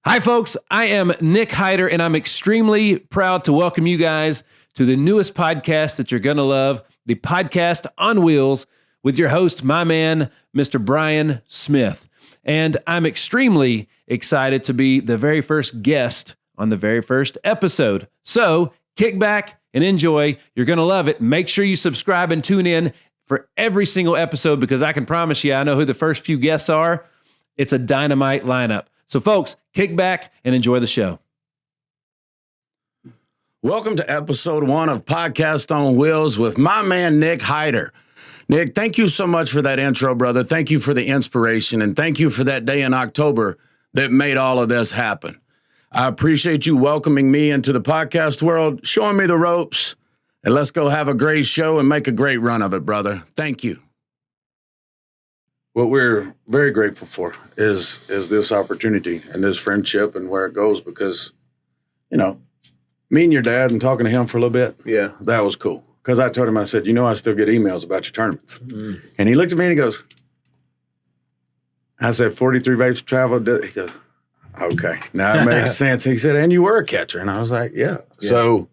Hi, folks. I am Nick Hyder, and I'm extremely proud to welcome you guys to the newest podcast that you're going to love, the Podcast on Wheels, with your host, my man, Mr. Brian Smith. And I'm extremely excited to be the very first guest on the very first episode. So kick back and enjoy. You're going to love it. Make sure you subscribe and tune in for every single episode, because I can promise you, I know who the first few guests are. It's a dynamite lineup. So, folks, kick back and enjoy the show. Welcome to episode 1 of Podcast on Wheels with my man, Nick Hyder. Nick, thank you so much for that intro, brother. Thank you for the inspiration, and thank you for that day in October that made all of this happen. I appreciate you welcoming me into the podcast world, showing me the ropes, and let's go have a great show and make a great run of it, brother. Thank you. What we're very grateful for is this opportunity and this friendship and where it goes, because, you know, me and your dad and talking to him for a little bit, yeah, that was cool. Because I told him, I said, I still get emails about your tournaments. Mm. And he looked at me and he goes, I said, 43 Vapes Travel. He goes, okay, now it makes sense. He said, and you were a catcher. And I was like, yeah. So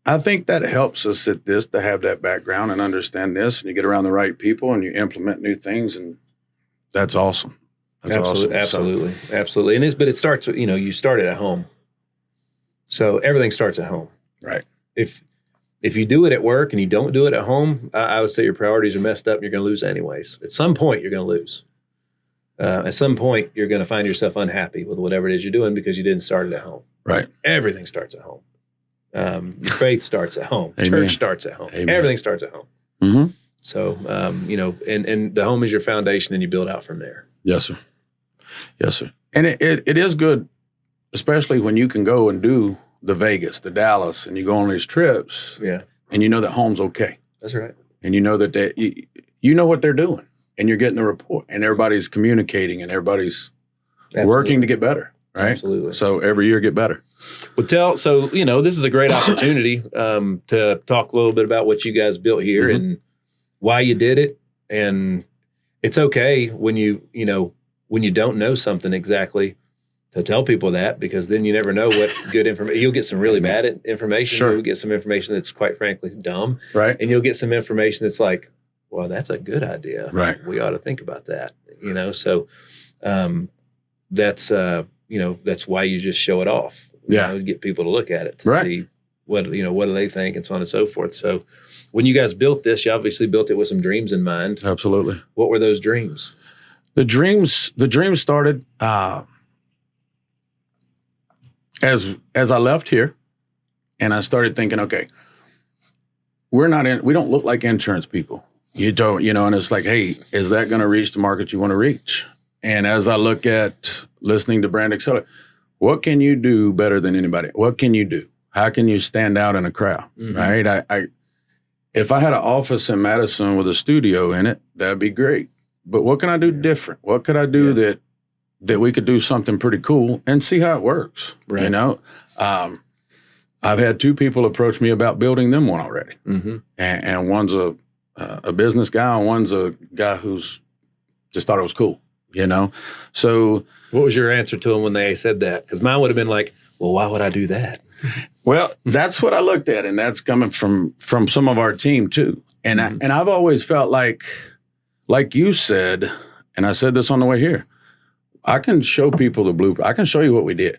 I think that helps us at this to have that background and understand this, and you get around the right people and you implement new things, and that's awesome. That's awesome. Absolutely. And but it starts, you started at home. So everything starts at home. Right. If you do it at work and you don't do it at home, I would say your priorities are messed up and you're going to lose anyways. At some point, you're going to lose. At some point, you're going to find yourself unhappy with whatever it is you're doing because you didn't start it at home. Right. Everything starts at home. Your faith starts at home. Amen. Church starts at home. Amen. Everything starts at home. Mm-hmm. So, and the home is your foundation, and you build out from there. Yes, sir. Yes, sir. And it is good, especially when you can go and do the Vegas, the Dallas, and you go on these trips. Yeah. And you know that home's okay. That's right. And you know that you know what they're doing, and you're getting the report, and everybody's communicating, and everybody's working to get better. Right. Absolutely. So every year get better. Well, this is a great opportunity to talk a little bit about what you guys built here, mm-hmm. and why you did it. And it's okay when you don't know something exactly to tell people that, because then you never know what good information. You'll get some really bad information. Sure. You'll get some information that's quite frankly dumb. Right. And you'll get some information that's like, well, that's a good idea. Right. We ought to think about that. So that's why you just show it off. To get people to look at it to see what do they think, and so on and so forth. So when you guys built this, you obviously built it with some dreams in mind. Absolutely. What were those dreams? The dreams started as I left here, and I started thinking, okay, we don't look like insurance people. You don't, and it's like, hey, is that going to reach the market you want to reach? And as I look at listening to Brand Accelerate, what can you do better than anybody? What can you do? How can you stand out in a crowd? Mm-hmm. Right? If I had an office in Madison with a studio in it, that'd be great. But what can I do different? What could I do that we could do something pretty cool and see how it works? Right. I've had 2 people approach me about building them one already, mm-hmm. and one's a business guy, and one's a guy who's just thought it was cool. So what was your answer to them when they said that? Because mine would have been like, well, why would I do that? Well, that's what I looked at, and that's coming from some of our team too. And mm-hmm. I've always felt like you said, and I said this on the way here, I can show people the blueprint. I can show you what we did,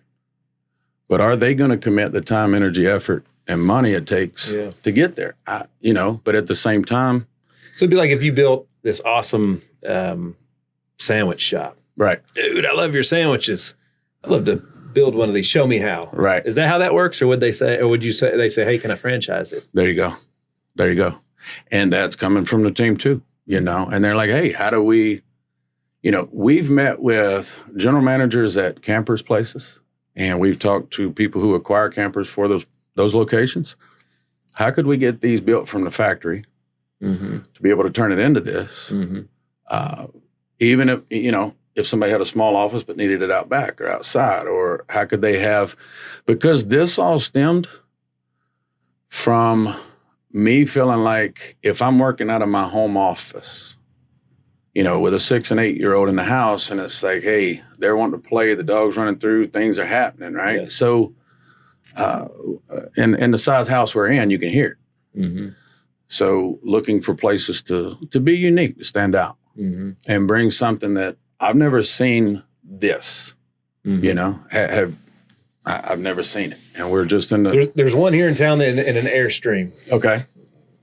but are they going to commit the time, energy, effort, and money it takes to get there? But at the same time, so it'd be like if you built this awesome sandwich shop. Right. Dude, I love your sandwiches. I'd love to build one of these. Show me how. Right. Is that how that works? Or would you say, hey, can I franchise it? There you go. And that's coming from the team too, and they're like, hey, how do we, we've met with general managers at campers places, and we've talked to people who acquire campers for those locations. How could we get these built from the factory mm-hmm. to be able to turn it into this? Mm-hmm. Even if somebody had a small office but needed it out back or outside, or how could they have, because this all stemmed from me feeling like if I'm working out of my home office with a 6 and 8 year old in the house, and it's like, hey, they're wanting to play, the dog's running through, things are happening, right? Yeah. So in the size house we're in, you can hear it. Mm-hmm. So looking for places to be unique, to stand out, and bring something that I've never seen this, I've never seen it. And we're just in the... There's one here in town in an Airstream. Okay.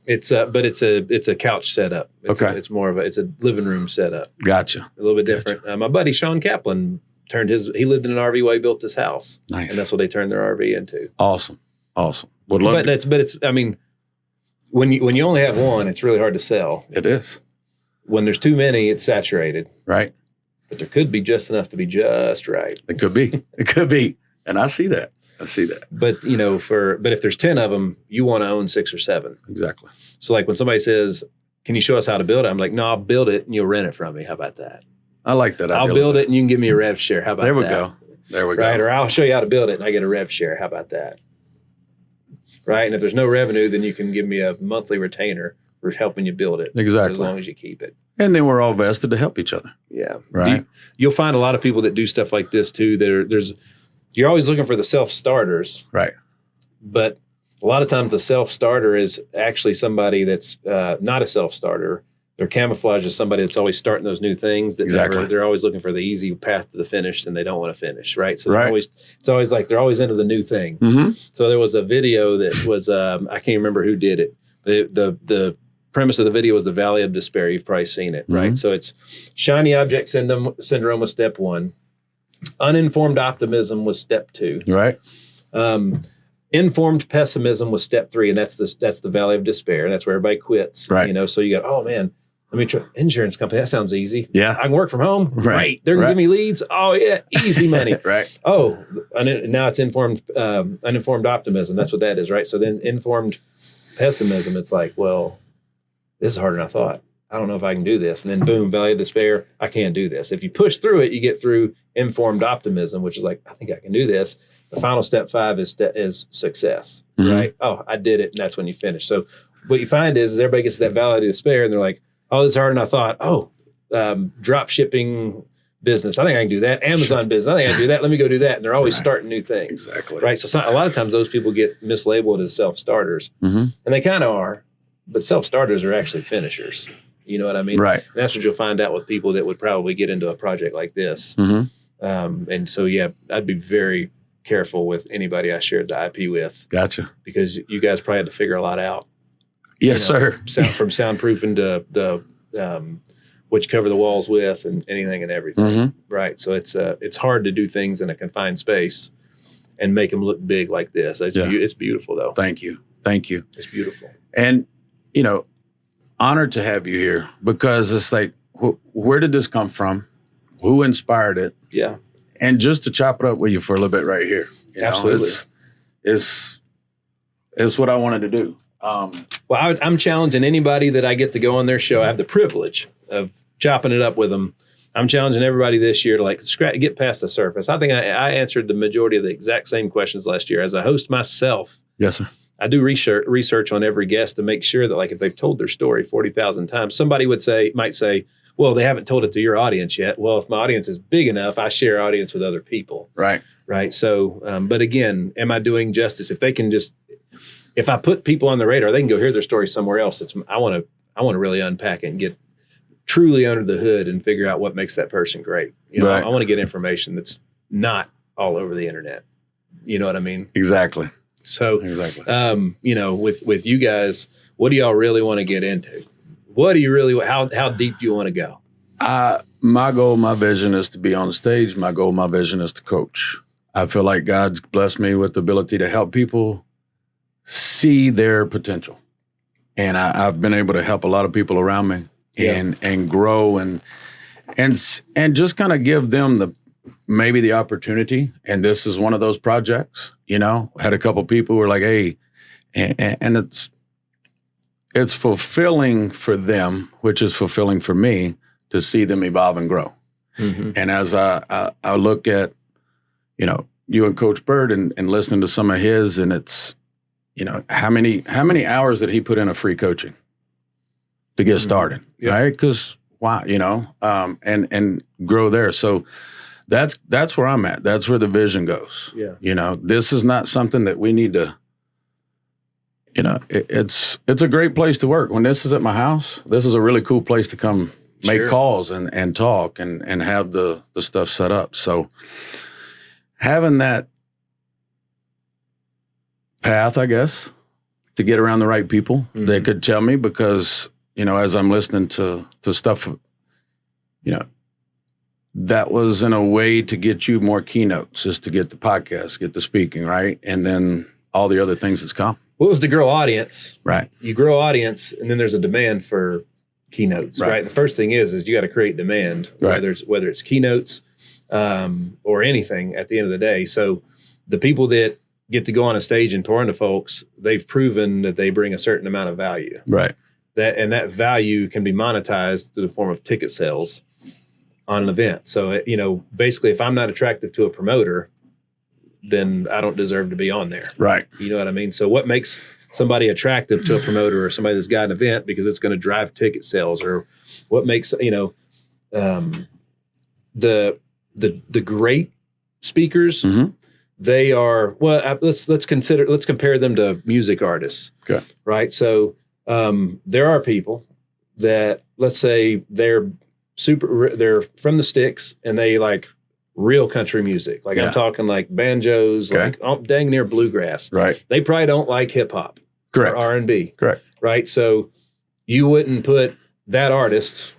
But it's a couch setup. It's more of it's a living room setup. Gotcha. A little bit different. My buddy Sean Kaplan he lived in an RV while he built this house. Nice. And that's what they turned their RV into. Awesome. Would love when you only have one, it's really hard to sell. It is. When there's too many, it's saturated. Right. But there could be just enough to be just right. It could be. It could be. And I see that. But but if there's 10 of them, you want to own 6 or 7. Exactly. So like when somebody says, "Can you show us how to build it?" I'm like, "No, I'll build it and you'll rent it from me. How about that?" I like that. I'll build it and you can give me a rev share. How about that? There we go. Right. Or I'll show you how to build it and I get a rev share. How about that? Right. And if there's no revenue, then you can give me a monthly retainer for helping you build it. Exactly. As long as you keep it. And then we're all vested to help each other. Yeah. Right. You'll find a lot of people that do stuff like this too. You're always looking for the self-starters. Right. But a lot of times the self-starter is actually somebody that's not a self-starter. They're camouflaged as somebody that's always starting those new things. They're always looking for the easy path to the finish, and they don't want to finish, right? So it's always like they're always into the new thing. Mm-hmm. So there was a video that was I can't remember who did it. The premise of the video was the Valley of Despair. You've probably seen it, right? Mm-hmm. So it's shiny object syndrome was step 1. Uninformed optimism was step 2. Right. Informed pessimism was step 3, and that's the Valley of Despair. That's where everybody quits. Right. So you got, oh man, let me try insurance company. That sounds easy. Yeah. I can work from home. Right. Great. They're gonna give me leads. Oh yeah, easy money. Right. Oh, and now it's uninformed optimism. That's what that is, right? So then informed pessimism, it's like, well, this is harder than I thought. I don't know if I can do this. And then boom, Valley of Despair, I can't do this. If you push through it, you get through informed optimism, which is like, I think I can do this. The final step 5 is success, right? Oh, I did it, and that's when you finish. So what you find is everybody gets to that Valley of Despair, and they're like, oh, this is harder than I thought. Oh, drop shipping business. I think I can do that. Amazon business. I think I can do that. Let me go do that. And they're always starting new things. Exactly. Right? So a lot of times those people get mislabeled as self-starters, and they kind of are, but self-starters are actually finishers. You know what I mean? Right. And that's what you'll find out with people that would probably get into a project like this. And so, yeah, I'd be very careful with anybody I shared the IP with. Gotcha. Because you guys probably had to figure a lot out. Yes, sir. From soundproofing to the what you cover the walls with and anything and everything. Right. So it's hard to do things in a confined space and make them look big like this. It's beautiful, though. Thank you. It's beautiful. And, honored to have you here because it's like, where did this come from? Who inspired it? Yeah. And just to chop it up with you for a little bit right here. Absolutely. It's what I wanted to do. Well, I'm challenging anybody that I get to go on their show. I have the privilege of chopping it up with them. I'm challenging everybody this year to get past the surface. I think I answered the majority of the exact same questions last year. As a host myself, yes, sir. I do research on every guest to make sure that, like, if they've told their story 40,000 times, somebody might say, well, they haven't told it to your audience yet. Well, if my audience is big enough, I share audience with other people. Right. So, but again, am I doing justice? If I put people on the radar, they can go hear their story somewhere else. I want to really unpack it and get truly under the hood and figure out what makes that person great. Right. I want to get information that's not all over the internet. You know what I mean? Exactly. So, with you guys, what do y'all really want to get into? What do you really, how deep do you want to go? My goal, my vision is to be on stage. My goal, my vision is to coach. I feel like God's blessed me with the ability to help people see their potential. And I've been able to help a lot of people around me and grow and just kind of give them maybe the opportunity. And this is one of those projects, had a couple people who were like, hey, and it's fulfilling for them, which is fulfilling for me to see them evolve and grow. And as I look at, you and Coach Bird and listening to some of his, and it's, how many hours did he put in a free coaching to get started, right? Because why, and grow there. So that's where I'm at. That's where the vision goes. Yeah. This is not something that we need to, it's a great place to work. When this is at my house, this is a really cool place to come make calls and talk and have the stuff set up. So having that path, I guess, to get around the right people that could tell me, because, as I'm listening to stuff, that was in a way to get you more keynotes, just to get the podcast, get the speaking, right? And then all the other things that's come. What was to grow audience? Right. You grow audience, and then there's a demand for keynotes, right? The first thing is you got to create demand, whether it's keynotes or anything at the end of the day. So the people that get to go on a stage and pour into folks, they've proven that they bring a certain amount of value. Right. That value can be monetized through the form of ticket sales on an event. So, basically, if I'm not attractive to a promoter, then I don't deserve to be on there. Right. You know what I mean? So what makes somebody attractive to a promoter or somebody that's got an event? Because it's going to drive ticket sales. Or what makes, the great speakers, they are, let's compare them to music artists. Okay. Right. So there are people that, let's say they're from the sticks and they like real country music. Like I'm talking like banjos, like dang near bluegrass. Right. They probably don't like hip hop. Correct. Or R&B. Correct. Right. So you wouldn't put that artist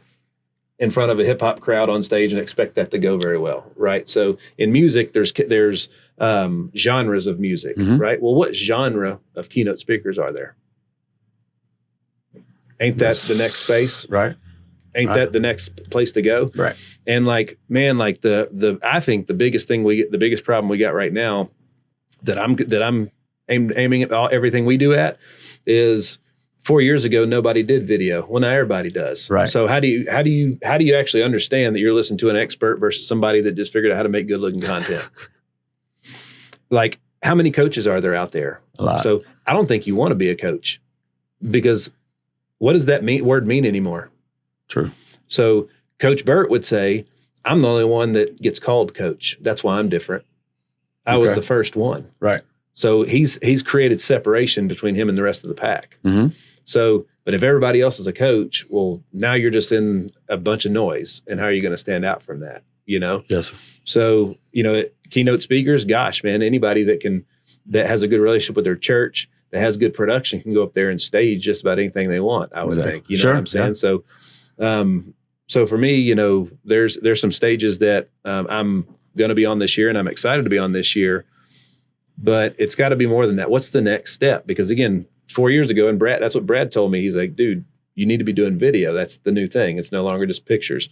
in front of a hip hop crowd on stage and expect that to go very well. Right. So in music, there's genres of music. Right. Well, what genre of keynote speakers are there? Ain't that the next space? Right. Ain't that the next place to go? Right. And I think the biggest problem we got right now that I'm aiming at everything we do at is 4 years ago nobody did video. Well, now everybody does. Right. So how do you actually understand that you're listening to an expert versus somebody that just figured out how to make good looking content? Like, how many coaches are there out there? A lot. So I don't think you want to be a coach, because what does that word mean anymore? True. So Coach Burt would say, I'm the only one that gets called coach. That's why I'm different. I was the first one. Right. So he's created separation between him and the rest of the pack. So, but if everybody else is a coach, well, now you're just in a bunch of noise. And how are you going to stand out from that? Yes. So, keynote speakers, gosh, man, anybody that has a good relationship with their church, that has good production, can go up there and stage just about anything they want, I would think. You know what I'm saying? Yeah. So for me, there's some stages that I'm going to be on this year, and I'm excited to be on this year, but it's got to be more than that. What's the next step? Because again, 4 years ago, and that's what Brad told me. He's like, dude, you need to be doing video. That's the new thing. It's no longer just pictures.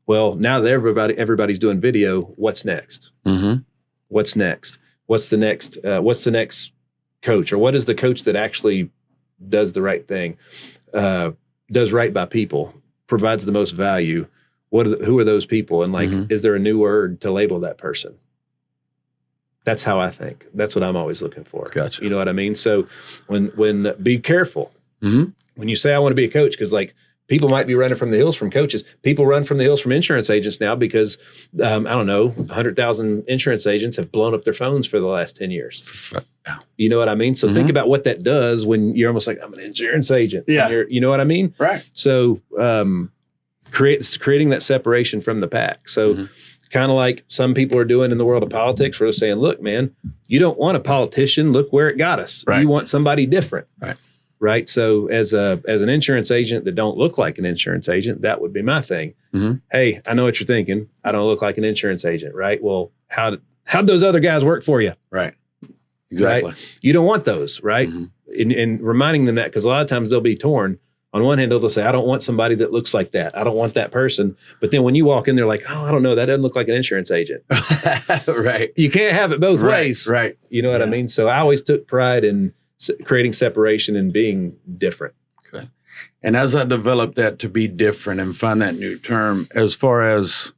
Well, now that everybody's doing video, what's next? What's next? What's the next coach? Or what is the coach that actually does the right thing, does right by people, provides the most value? Who are those people? And is there a new word to label that person? That's how I think. That's what I'm always looking for. Gotcha. You know what I mean? So when be careful when you say I want to be a coach, because people might be running from the hills from coaches. People run from the hills from insurance agents now because, 100,000 insurance agents have blown up their phones for the last 10 years. You know what I mean? So think about what that does when you're almost like, I'm an insurance agent. Yeah. You know what I mean? Right. So creating that separation from the pack. So kind of like some people are doing in the world of politics, where they're saying, look, man, you don't want a politician. Look where it got us. Right. You want somebody different. Right. Right. So as an insurance agent that don't look like an insurance agent, that would be my thing. Hey, I know what you're thinking. I don't look like an insurance agent. Right. Well, how'd those other guys work for you? Right. Exactly. Right? You don't want those. Right. And reminding them that, because a lot of times they'll be torn. On one hand, they'll say, I don't want somebody that looks like that. I don't want that person. But then when you walk in, they're like, oh, I don't know. That doesn't look like an insurance agent. Right. You can't have it both ways. Right. You know what I mean? So I always took pride in creating separation and being different. Okay. And as I developed that to be different and find that new term, as far as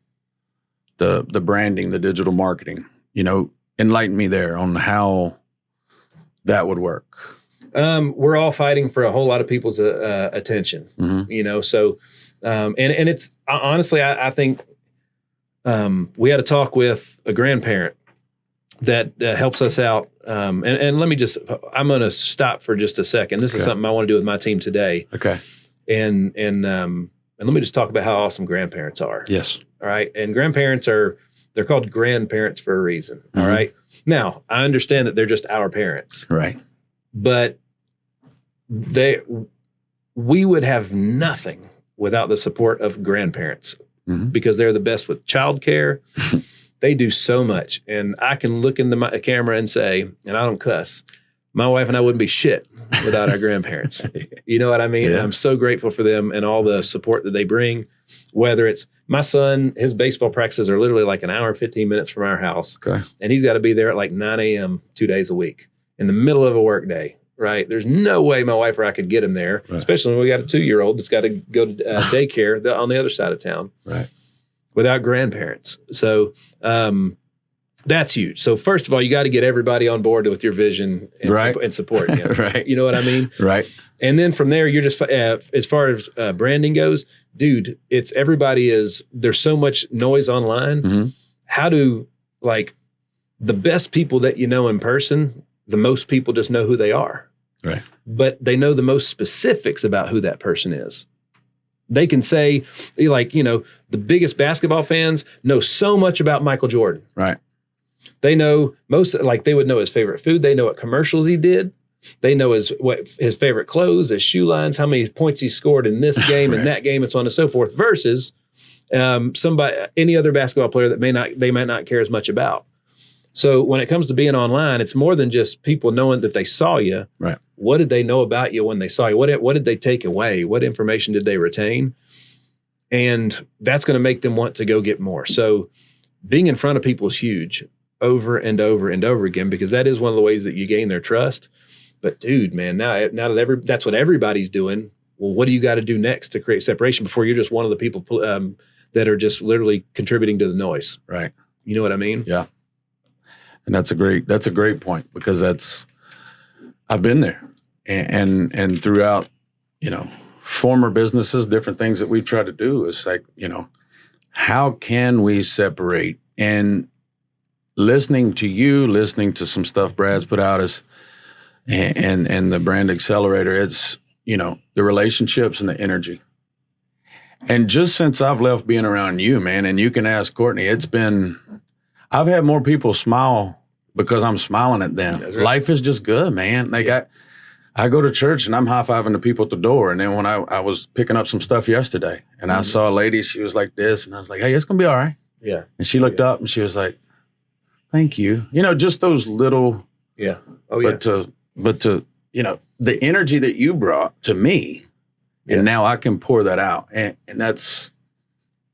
the branding, the digital marketing, enlighten me there on how that would work. We're all fighting for a whole lot of people's attention, so And it's honestly, I think we had a talk with a grandparent that helps us out. And let me just, I'm going to stop for just a second. This is something I want to do with my team today. Okay. And let me just talk about how awesome grandparents are. Yes. All right. And grandparents they're called grandparents for a reason. All right. Now, I understand that they're just our parents. Right. But we would have nothing without the support of grandparents because they're the best with childcare. They do so much. And I can look into my camera and say, and I don't cuss, my wife and I wouldn't be shit without our grandparents. You know what I mean? Yeah. I'm so grateful for them and all the support that they bring, whether it's my son, his baseball practices are literally like an hour, 15 minutes from our house. Okay. And he's got to be there at like 9 a.m. 2 days a week in the middle of a work day, right? There's no way my wife or I could get him there, especially when we got a 2-year-old that's got to go to daycare on the other side of town. Right. Without grandparents. So that's huge. So first of all, you got to get everybody on board with your vision and support. You know? Right. You know what I mean? Right. And then from there, you're just, as far as branding goes, dude, there's so much noise online. How do, like, the best people that you know in person, the most people just know who they are. Right. But they know the most specifics about who that person is. They can say, like, the biggest basketball fans know so much about Michael Jordan. Right. They know they would know his favorite food. They know what commercials he did. They know his favorite clothes, his shoe lines, how many points he scored in this game and that game, and so on and so forth, versus any other basketball player that they might not care as much about. So when it comes to being online, it's more than just people knowing that they saw you. Right. What did they know about you when they saw you? What did they take away? What information did they retain? And that's going to make them want to go get more. So being in front of people is huge over and over and over again, because that is one of the ways that you gain their trust. But dude, man, now that that's what everybody's doing. Well, what do you got to do next to create separation before you're just one of the people that are just literally contributing to the noise? Right. You know what I mean? Yeah. And that's a great point, because I've been there and throughout, former businesses, different things that we've tried to do is like, how can we separate? And listening to some stuff Brad's put out and the brand accelerator, it's, the relationships and the energy. And just since I've left being around you, man, and you can ask Courtney, I've had more people smile because I'm smiling at them. Right. Life is just good, man. I go to church and I'm high-fiving the people at the door. And then when I was picking up some stuff yesterday and I saw a lady, she was like this, and I was like, hey, it's going to be all right. Yeah. And she looked up and she was like, thank you. Just those little. Yeah. Oh, yeah. But to the energy that you brought to me, and now I can pour that out. And that's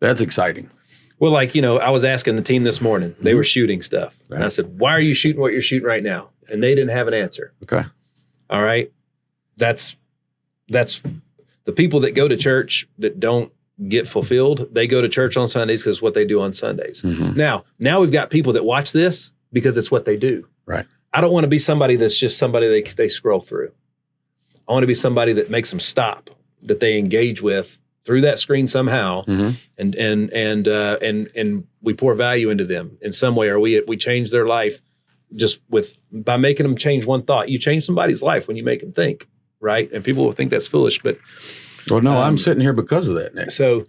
exciting. Well, I was asking the team this morning. They were shooting stuff. Right. And I said, why are you shooting what you're shooting right now? And they didn't have an answer. Okay. All right. That's the people that go to church that don't get fulfilled. They go to church on Sundays because it's what they do on Sundays. Now we've got people that watch this because it's what they do. Right. I don't want to be somebody that's just somebody they scroll through. I want to be somebody that makes them stop, that they engage with through that screen somehow, and we pour value into them in some way, or we change their life just by making them change one thought. You change somebody's life when you make them think, right? And people will think that's foolish, but no, I'm sitting here because of that, Nick. So,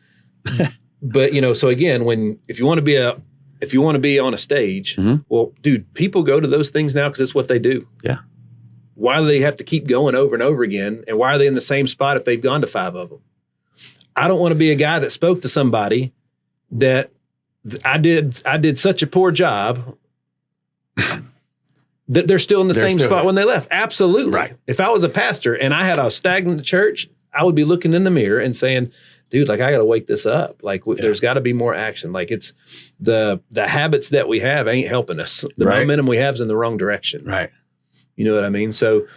but so again, if you want to be on a stage, well, dude, people go to those things now because it's what they do. Yeah. Why do they have to keep going over and over again? And why are they in the same spot if they've gone to 5 of them? I don't want to be a guy that spoke to somebody that I did such a poor job that they're still in the same spot when they left. Absolutely. Right. If I was a pastor and I had a stagnant church, I would be looking in the mirror and saying, dude, I got to wake this up. There's got to be more action. It's the habits that we have ain't helping us. The momentum we have is in the wrong direction. Right. You know what I mean? So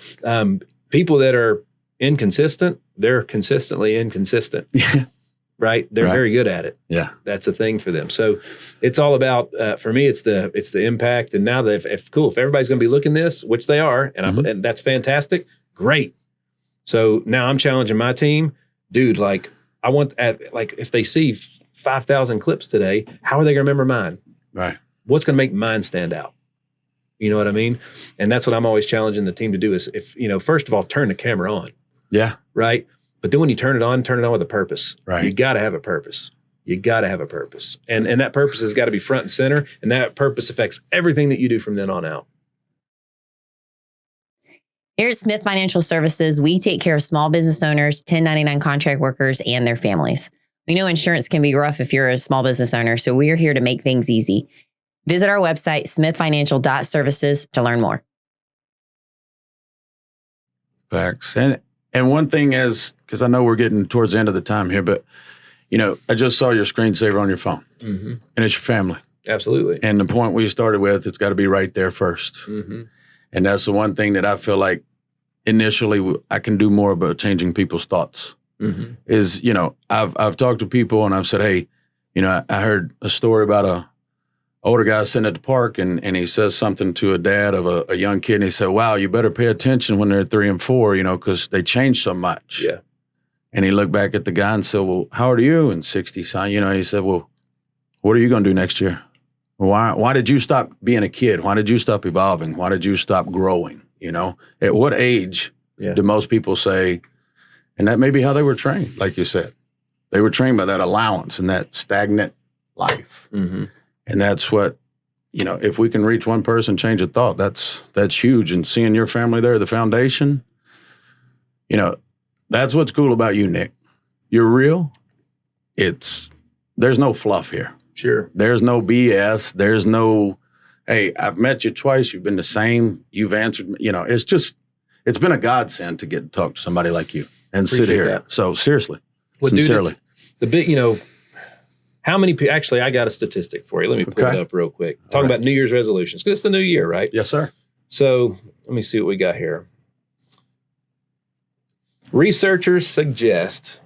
people that are inconsistent, they're consistently inconsistent. Right? They're very good at it. Yeah. That's a thing for them. So it's all about, for me, it's the impact. And now that if everybody's going to be looking this, which they are, and and that's fantastic, great. So now I'm challenging my team, dude, I want like if they see 5,000 clips today, how are they going to remember mine? Right. What's going to make mine stand out? You know what I mean? And that's what I'm always challenging the team to do is if, first of all, turn the camera on. Yeah. Right. But then when you turn it on with a purpose. Right. You got to have a purpose. You got to have a purpose. And that purpose has got to be front and center. And that purpose affects everything that you do from then on out. Here at Smith Financial Services, we take care of small business owners, 1099 contract workers, and their families. We know insurance can be rough if you're a small business owner, so we are here to make things easy. Visit our website, smithfinancial.services, to learn more. Facts. And one thing is, because I know we're getting towards the end of the time here, but, I just saw your screensaver on your phone, mm-hmm. and it's your family. Absolutely. And the point we started with, it's got to be right there first. Mm-hmm. And that's the one thing that I feel like initially I can do more about changing people's thoughts. Mm-hmm. Is, I've talked to people and I've said, hey, I heard a story about a older guy sitting at the park and he says something to a dad of a young kid and he said, wow, you better pay attention when they're 3 and 4, because they change so much. Yeah. And he looked back at the guy and said, well, how old are you? And 60, son, and he said, well, what are you going to do next year? Why did you stop being a kid? Why did you stop evolving? Why did you stop growing? At what age do most people say, and that may be how they were trained, like you said. They were trained by that allowance and that stagnant life. Mm-hmm. And that's what, if we can reach one person, change a thought, that's huge. And seeing your family there, the foundation, that's what's cool about you, Nick. You're real. There's no fluff here. Sure. There's no BS. There's no, hey, I've met you twice. You've been the same. You've answered. It's been a godsend to get to talk to somebody like you and Appreciate sit here. That. So seriously, well, sincerely. Dude, the big, how many people, actually, I got a statistic for you. Let me pull it up real quick. Talking about New Year's resolutions, because it's the new year, right? Yes, sir. So let me see what we got here. Researchers suggest,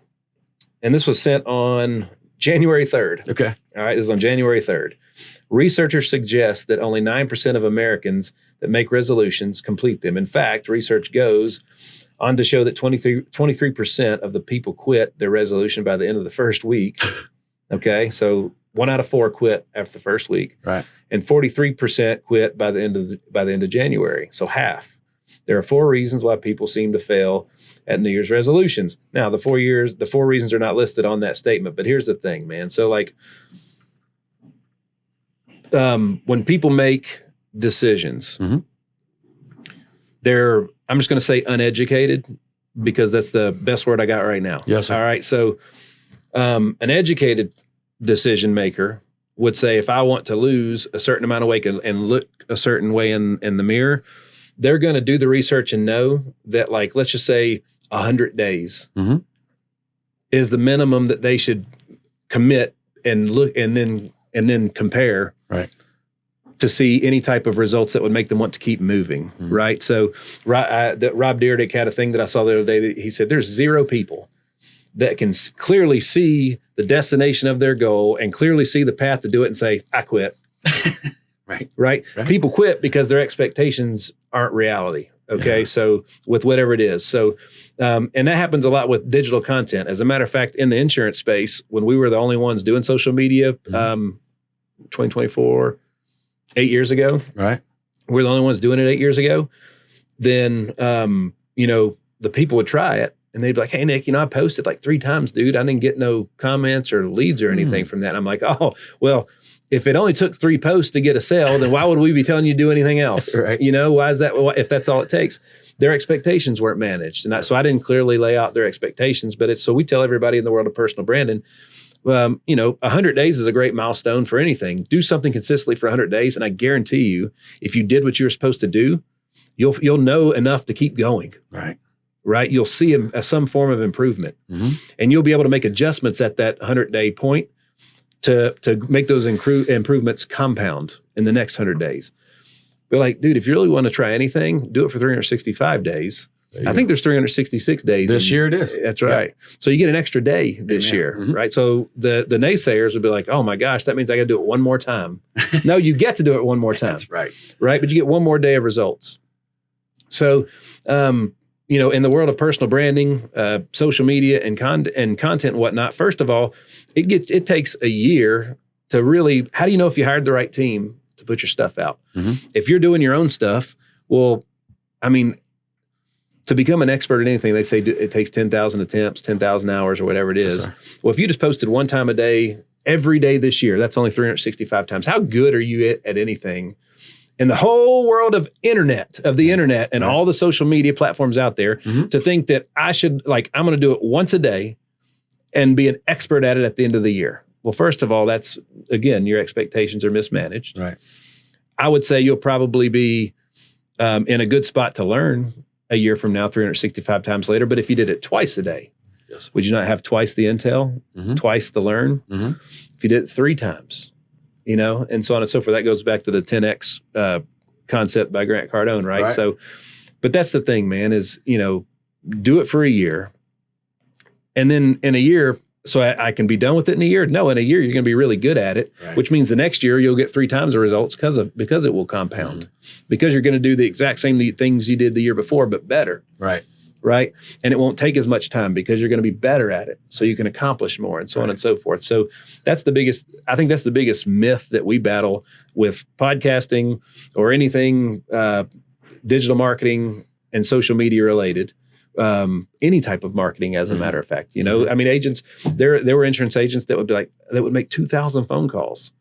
and this was sent on January 3rd. Okay. All right, this is on January 3rd. Researchers suggest that only 9% of Americans that make resolutions complete them. In fact, research goes on to show that 23% of the people quit their resolution by the end of the first week. Okay, so 1 out of 4 quit after the first week. Right. And 43% quit by the end of January. So half. There are 4 reasons why people seem to fail at New Year's resolutions. Now, the 4 reasons are not listed on that statement, but here's the thing, man. So like when people make decisions, mm-hmm. I'm just going to say uneducated because that's the best word I got right now. Yes, sir. All right. So an educated decision maker would say, if I want to lose a certain amount of weight and look a certain way in the mirror, they're going to do the research and know that, like, let's just say 100 days mm-hmm. is the minimum that they should commit and look and then compare right. to see any type of results that would make them want to keep moving. Mm-hmm. Right. So Rob Dyrdek had a thing that I saw the other day that he said there's 0 people that can clearly see the destination of their goal and clearly see the path to do it and say, I quit. Right. People quit because their expectations aren't reality. Okay. Yeah. So with whatever it is. So, and that happens a lot with digital content. As a matter of fact, in the insurance space, when we were the only ones doing social media, 2024, 8 years ago, right. We're the only ones doing it 8 years ago. Then, the people would try it and they'd be like, hey, Nick, I posted like 3 times, dude. I didn't get no comments or leads or anything from that. And I'm like, oh, well, if it only took 3 posts to get a sale, then why would we be telling you to do anything else? Right. Why is that? If that's all it takes? Their expectations weren't managed. And so I didn't clearly lay out their expectations, but so we tell everybody in the world of personal branding, 100 days is a great milestone for anything. Do something consistently for 100 days. And I guarantee you, if you did what you were supposed to do, you'll know enough to keep going. Right. You'll see some form of improvement, mm-hmm. and you'll be able to make adjustments at that 100-day point to make those improvements compound in the next 100 days. But like, dude, if you really want to try anything, do it for 365 days. I think there's 366 days. This year it is. That's right. Yeah. So you get an extra day this Amen. year, mm-hmm. right? So the naysayers would be like, oh my gosh, that means I got to do it one more time. No, you get to do it one more time. That's right. Right. But you get one more day of results. So, in the world of personal branding, social media and content and whatnot, first of all, it takes a year to really, how do you know if you hired the right team to put your stuff out? Mm-hmm. If you're doing your own stuff, well, I mean, to become an expert at anything, they say it takes 10,000 attempts, 10,000 hours or whatever it is. Yes, well, if you just posted one time a day, every day this year, that's only 365 times. How good are you at anything? In the whole world of the internet and all the social media platforms out there, to think that I should, I'm going to do it once a day and be an expert at it at the end of the year. Well, first of all, that's, again, your expectations are mismanaged. Right. I would say you'll probably be in a good spot to learn a year from now, 365 times later. But if you did it twice a day, would you not have twice the intel, twice the learn? If you did it 3 times, and so on and so forth. That goes back to the 10X concept by Grant Cardone, right? So, but that's the thing, man, is, do it for a year. And then in a year, so I can be done with it in a year? No, in a year, you're going to be really good at it, which means the next year you'll get 3 times the results because it will compound, because you're going to do the exact same things you did the year before, but better. Right. And it won't take as much time because you're going to be better at it. So you can accomplish more and so on and so forth. So I think that's the biggest myth that we battle with podcasting or anything digital marketing and social media related. Any type of marketing, as a matter of fact, I mean, agents, there were insurance agents that would make 2,000 phone calls.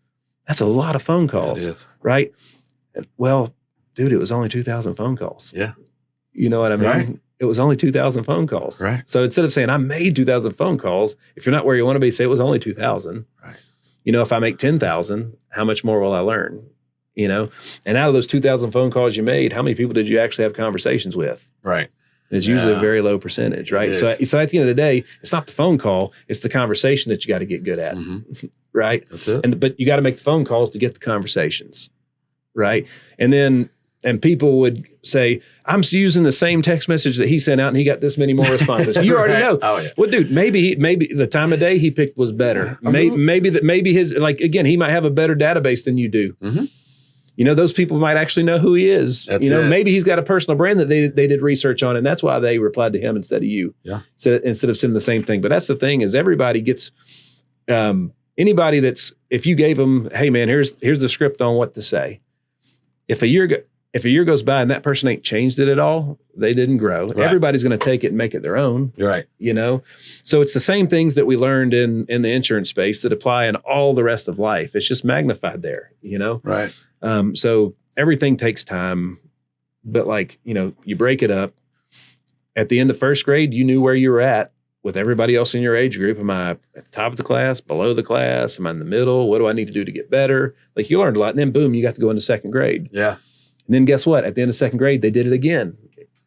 That's a lot of phone calls, right? And, well, dude, it was only 2,000 phone calls. Yeah. You know what I mean? Right. It was only 2,000 phone calls. Right. So instead of saying I made 2,000 phone calls, if you're not where you want to be, say it was only 2,000. Right. If I make 10,000, how much more will I learn? And out of those 2,000 phone calls you made, how many people did you actually have conversations with? Right. It's usually a very low percentage, right? So at the end of the day, it's not the phone call, it's the conversation that you got to get good at, right? That's it. But you got to make the phone calls to get the conversations, right? And people would say, I'm using the same text message that he sent out and he got this many more responses. You already know. Oh, yeah. Well, dude, maybe the time of day he picked was better. Maybe his, again, he might have a better database than you do. Those people might actually know who he is. Maybe he's got a personal brand that they did research on, and that's why they replied to him instead of you. Yeah. So instead of sending the same thing. But that's the thing, is everybody gets anybody that's, if you gave them, hey man, here's the script on what to say. If a year goes by and that person ain't changed it at all, they didn't grow. Right. Everybody's going to take it and make it their own. You're right. So it's the same things that we learned in the insurance space that apply in all the rest of life. It's just magnified there, Right. So everything takes time, but you break it up. At the end of first grade, you knew where you were at with everybody else in your age group. Am I at the top of the class, below the class? Am I in the middle? What do I need to do to get better? You learned a lot, and then boom, you got to go into second grade. Yeah. And then guess what? At the end of second grade, they did it again.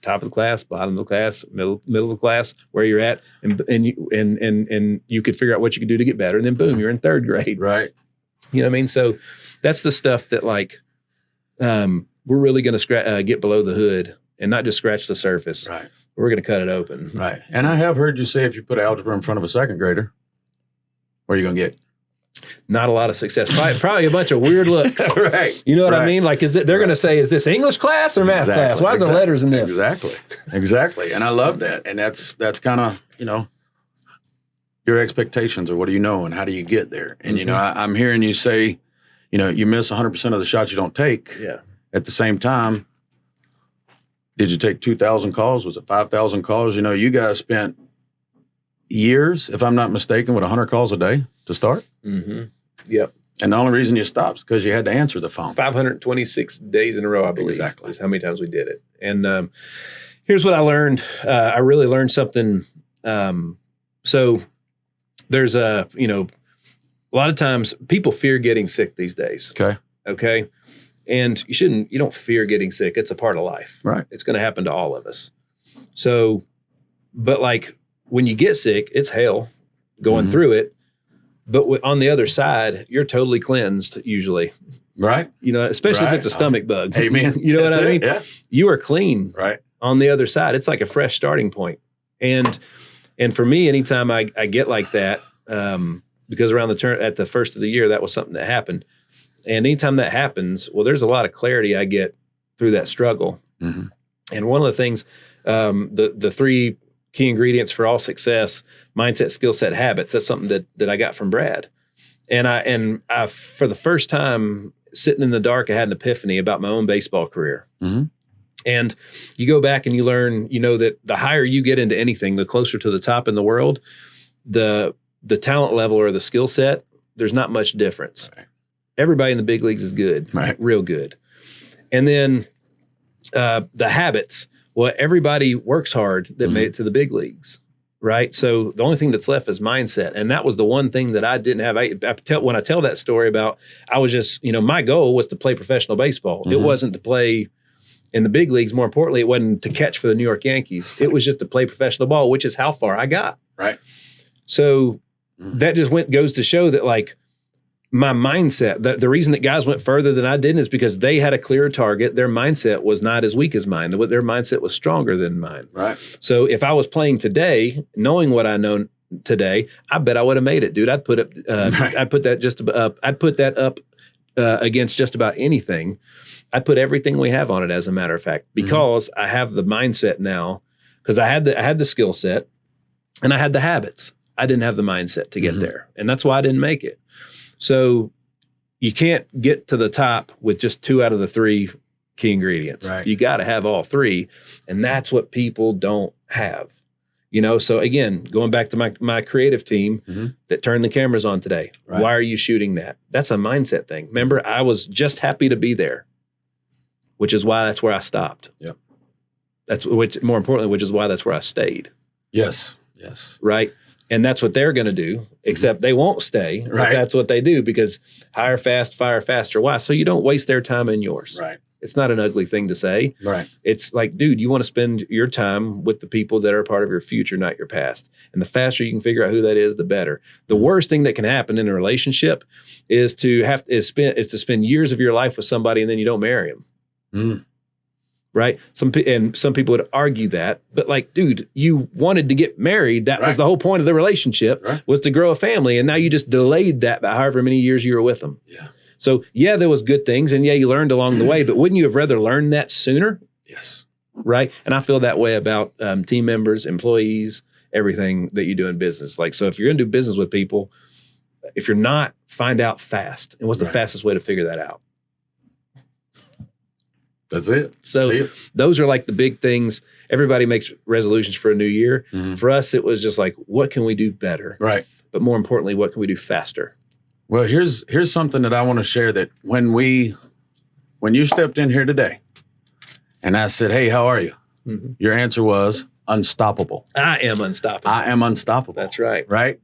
Top of the class, bottom of the class, middle of the class, where you're at, and you could figure out what you could do to get better. And then boom, you're in third grade. Right. You know what I mean? So that's the stuff that we're really going to get below the hood and not just scratch the surface. Right. We're going to cut it open. Right. And I have heard you say if you put algebra in front of a second grader, what are you going to get? Not a lot of success. Probably a bunch of weird looks. Right. You know what I mean? They're going to say, is this English class or math class? Why is there letters in this? Exactly. And I love that. And that's kind of, your expectations, or what do you know and how do you get there? And, I'm hearing you say, you miss 100% of the shots you don't take. Yeah. At the same time, did you take 2,000 calls? Was it 5,000 calls? You guys spent years, if I'm not mistaken, with 100 calls a day to start. Mm-hmm. Yep. And the only reason you stopped is because you had to answer the phone. 526 days in a row, I believe. Exactly. Is how many times we did it. And here's what I learned. I really learned something. So there's a lot of times people fear getting sick these days. Okay. And you don't fear getting sick. It's a part of life. Right. It's going to happen to all of us. So, but when you get sick, it's hell going through it. But on the other side, you're totally cleansed usually. Right. Especially if it's a stomach bug. Amen. You know what I mean? Yeah. You are clean. Right. On the other side, it's like a fresh starting point. And for me, anytime I get like that, because around at the first of the year, that was something that happened. And anytime that happens, well, there's a lot of clarity I get through that struggle. Mm-hmm. And one of the things the three key ingredients for all success: mindset, skill set, habits. That's something that I got from Brad. And I for the first time sitting in the dark, I had an epiphany about my own baseball career. Mm-hmm. And you go back and you learn, that the higher you get into anything, the closer to the top in the world, the talent level or the skill set, there's not much difference. Right. Everybody in the big leagues is good, right? Real good. And then the habits. Well, everybody works hard that made it to the big leagues, right? So the only thing that's left is mindset. And that was the one thing that I didn't have. When I tell that story about, I was just, my goal was to play professional baseball. It wasn't to play in the big leagues. More importantly, it wasn't to catch for the New York Yankees. It was just to play professional ball, which is how far I got. Right. So that just goes to show that, like, my mindset, the reason that guys went further than I did is because they had a clear target. Their mindset was not as weak as mine. Their mindset was stronger than mine. Right. So if I was playing today, knowing what I know today, I bet I would have made it, dude. I'd put up, I'd put that up against just about anything. I'd put everything we have on it, as a matter of fact, because I have the mindset now, because I had the skill set and I had the habits. I didn't have the mindset to get there. And that's why I didn't make it. So you can't get to the top with just 2 out of the 3 key ingredients. Right. You got to have all 3. And that's what people don't have. So again, going back to my creative team that turned the cameras on today. Right. Why are you shooting that? That's a mindset thing. Remember, I was just happy to be there, which is why that's where I stopped. Yep. More importantly, which is why that's where I stayed. Yes. Yes. Right. And that's what they're going to do, except they won't stay. Right. That's what they do, because hire fast, fire faster. Why? So you don't waste their time and yours. Right. It's not an ugly thing to say. Right. It's like, dude, you want to spend your time with the people that are a part of your future, not your past. And the faster you can figure out who that is, the better. The worst thing that can happen in a relationship is to spend years of your life with somebody and then you don't marry them. Right? Some people would argue that, but, like, dude, you wanted to get married. That was the whole point of the relationship, was to grow a family. And now you just delayed that by however many years you were with them. Yeah. So yeah, there was good things, and yeah, you learned along the way, but wouldn't you have rather learned that sooner? Yes. Right. And I feel that way about team members, employees, everything that you do in business. Like, so if you're going to do business with people, if you're not, find out fast. And what's the fastest way to figure that out? That's it. So those are like the big things. Everybody makes resolutions for a new year. For us, it was just like, what can we do better? Right. But more importantly, what can we do faster? Well, here's something that I want to share, that when you stepped in here today and I said, hey, how are you? Your answer was unstoppable. I am unstoppable. I am unstoppable. That's right. Right.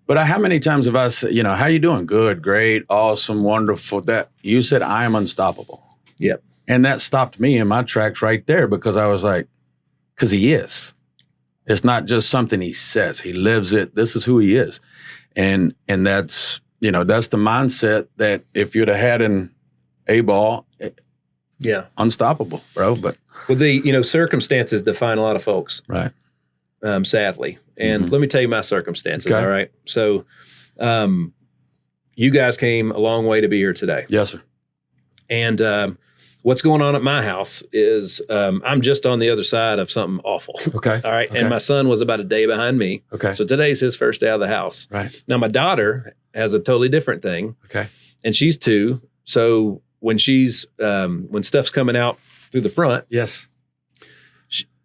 But how many times have I said, how you doing? Good, great, awesome, wonderful. That you said, I am unstoppable. Yep. And that stopped me in my tracks right there, because I was like, because he is. It's not just something he says. He lives it. This is who he is. And that's, that's the mindset that if you'd have had in A-ball, unstoppable, bro. But the, circumstances define a lot of folks. Right. Sadly. And let me tell you my circumstances. Okay. All right. So you guys came a long way to be here today. Yes, sir. And what's going on at my house is I'm just on the other side of something awful. Okay. All right. Okay. And my son was about a day behind me. Okay. So today's his first day out of the house. Right. Now, my daughter has a totally different thing. Okay. And she's 2. So when when stuff's coming out through the front, yes,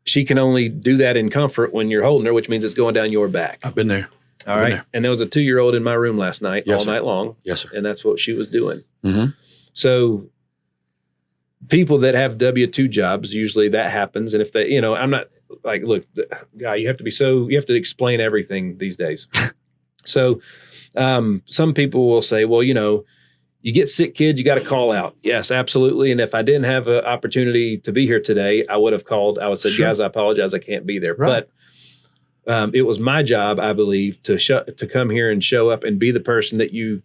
she can only do that in comfort when you're holding her, which means it's going down your back. I've been there. All right. And there was a 2-year-old in my room last night, Yes, all sir. night long. Yes, sir. And that's what she was doing. Mm-hmm. So people that have W-2 jobs, usually that happens. And if they, I'm not like, look, guy, you have to explain everything these days. So some people will say, well, you get sick kids, you got to call out. Yes, absolutely. And if I didn't have an opportunity to be here today, I would have called. I would say, Sure. guys, I apologize, I can't be there. Right. But it was my job, I believe, to come here and show up and be the person that you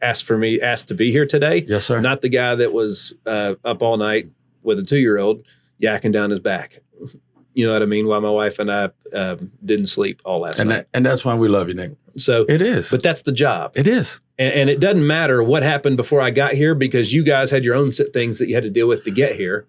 asked to be here today. Yes, sir. Not the guy that was up all night with a 2-year-old yakking down his back. You know what I mean? While my wife and I didn't sleep all last night. And that's why we love you, Nick. So It is. But that's the job. It is. And it doesn't matter what happened before I got here, because you guys had your own things that you had to deal with to get here.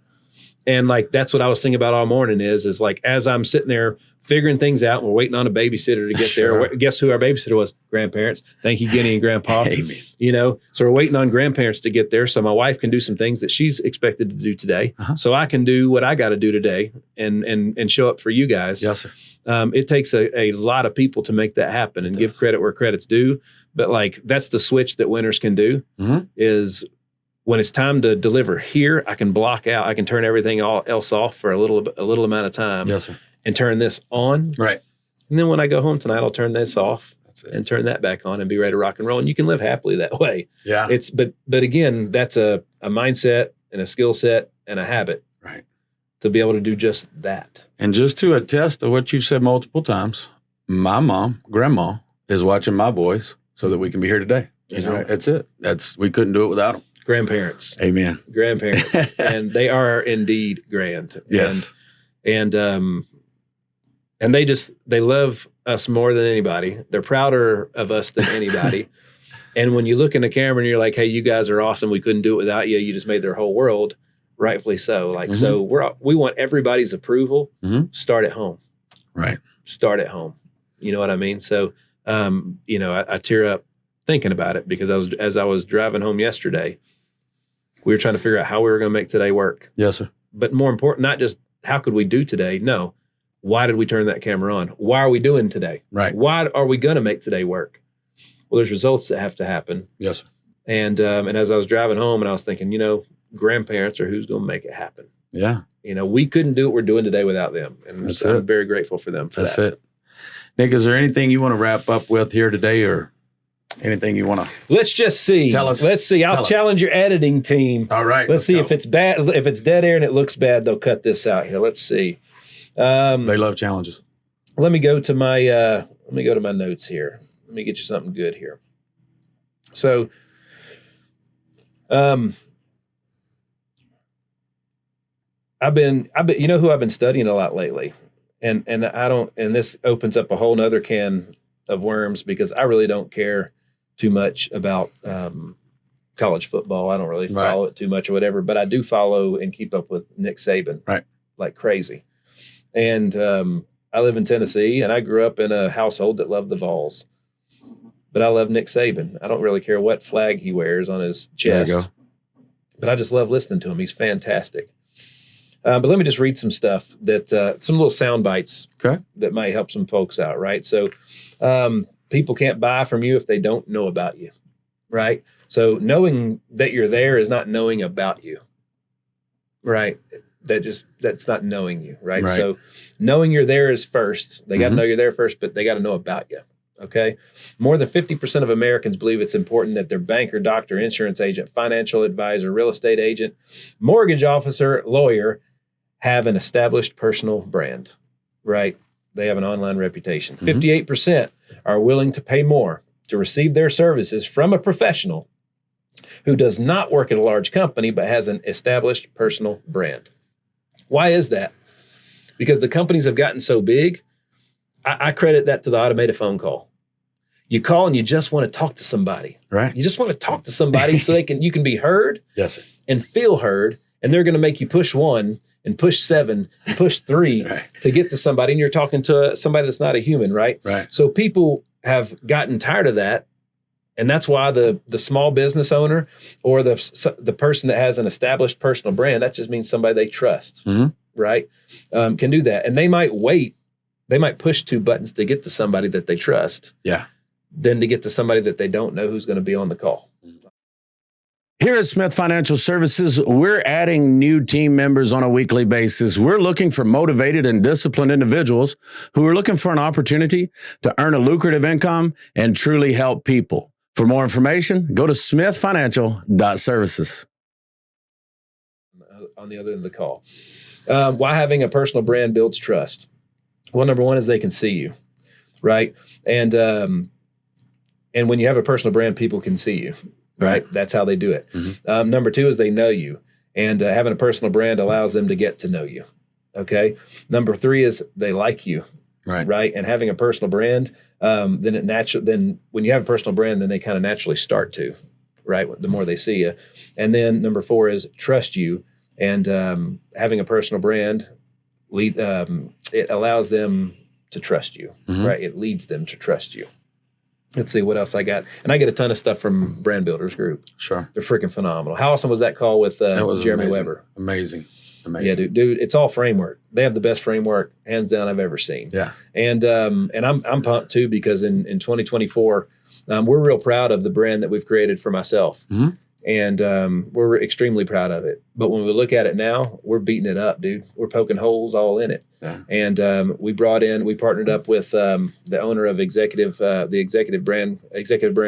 And like, that's what I was thinking about all morning is like, as I'm sitting there figuring things out, we're waiting on a babysitter to get there. Guess who our babysitter was? Grandparents. Thank you, Guinea and Grandpa. Amen. You know, so we're waiting on grandparents to get there. So my wife can do some things that she's expected to do today. So I can do what I got to do today and show up for you guys. Yes, sir. It takes a lot of people to make that happen and give credit where credit's due. But like, that's the switch that winners can do is when it's time to deliver here, I can block out, I can turn everything else off for a little amount of time. Yes, sir. And turn this on. Right. And then when I go home tonight, I'll turn this off and turn that back on and be ready to rock and roll. And you can live happily that way. Yeah. But again, that's a mindset and a skill set and a habit. Right. To be able to do just that. And just to attest to what you've said multiple times, my mom, grandma, is watching my boys so that we can be here today. That's right. That's it. We couldn't do it without them. Grandparents. Amen. Grandparents. And they are indeed grand. Yes. And they love us more than anybody. They're prouder of us than anybody. And when you look in the camera and you're like, hey, you guys are awesome. We couldn't do it without you. You just made their whole world. Rightfully so. Like, so we want everybody's approval. Start at home. Right. Start at home. You know what I mean? So, you know, I tear up thinking about it because as I was driving home yesterday, we were trying to figure out how we were going to make today work. Yes, sir. But more important, not just how could we do today? No. Why did we turn that camera on? Why are we doing today? Right. Why are we going to make today work? Well, there's results that have to happen. Yes, sir. And as I was driving home and I was thinking, you know, grandparents are who's going to make it happen. Yeah. You know, we couldn't do what we're doing today without them. And I'm very grateful for them for that. That's it. Nick, is there anything you want to wrap up with here today or anything you want to? Let's just see. Tell us. Let's see. I'll challenge your editing team. All right. Let's see if it's bad. If it's dead air and it looks bad, they'll cut this out here. Let's see. They love challenges. Let me go to my notes here. Let me get you something good here. So, I've been, you know who I've been studying a lot lately, and this opens up a whole nother can of worms because I really don't care too much about college football. I don't really follow it too much or whatever, but I do follow and keep up with Nick Saban like crazy. And I live in Tennessee, and I grew up in a household that loved the Vols. But I love Nick Saban. I don't really care what flag he wears on his chest. There you go. But I just love listening to him. He's fantastic. But let me just read some stuff some little sound bites that might help some folks out, right? So people can't buy from you if they don't know about you, right? So knowing that you're there is not knowing about you, right? That's not knowing you, right? So knowing you're there is first. They got to know you're there first, but they got to know about you. Okay. More than 50% of Americans believe it's important that their banker, doctor, insurance agent, financial advisor, real estate agent, mortgage officer, lawyer have an established personal brand, right? They have an online reputation. 58% are willing to pay more to receive their services from a professional who does not work at a large company but has an established personal brand. Why is that? Because the companies have gotten so big. I credit that to the automated phone call. You call and you just want to talk to somebody. Right. You just want to talk to somebody so you can be heard. Yes, sir. And feel heard. And they're going to make you push 1 and push 7 and push 3 to get to somebody. And you're talking to somebody that's not a human, right? Right. So people have gotten tired of that. And that's why the small business owner or the person that has an established personal brand, that just means somebody they trust, right? Can do that. And they might wait. They might push 2 buttons to get to somebody that they trust. Yeah. Than to get to somebody that they don't know who's going to be on the call. Here at Smith Financial Services, we're adding new team members on a weekly basis. We're looking for motivated and disciplined individuals who are looking for an opportunity to earn a lucrative income and truly help people. For more information, go to smithfinancial.services. On the other end of the call. Why having a personal brand builds trust? Well, number 1 is they can see you, right? And when you have a personal brand, people can see you, right? That's how they do it. Number 2 is they know you. And having a personal brand allows them to get to know you, okay? Number 3 is they like you, right? And having a personal brand, then when you have a personal brand, then they kind of naturally start to, right? The more they see you. And then number 4 is trust you. And having a personal brand, it allows them to trust you, right? It leads them to trust you. Let's see what else I got. And I get a ton of stuff from Brand Builders Group. Sure. They're freaking phenomenal. How awesome was that call with Jeremy amazing. Weber? Amazing. Yeah, dude, it's all framework. They have the best framework, hands down, I've ever seen. Yeah. And I'm pumped too, because in 2024, we're real proud of the brand that we've created for myself. And we're extremely proud of it. But when we look at it now, we're beating it up, dude. We're poking holes all in it. Yeah. And we partnered up with the owner of executive brand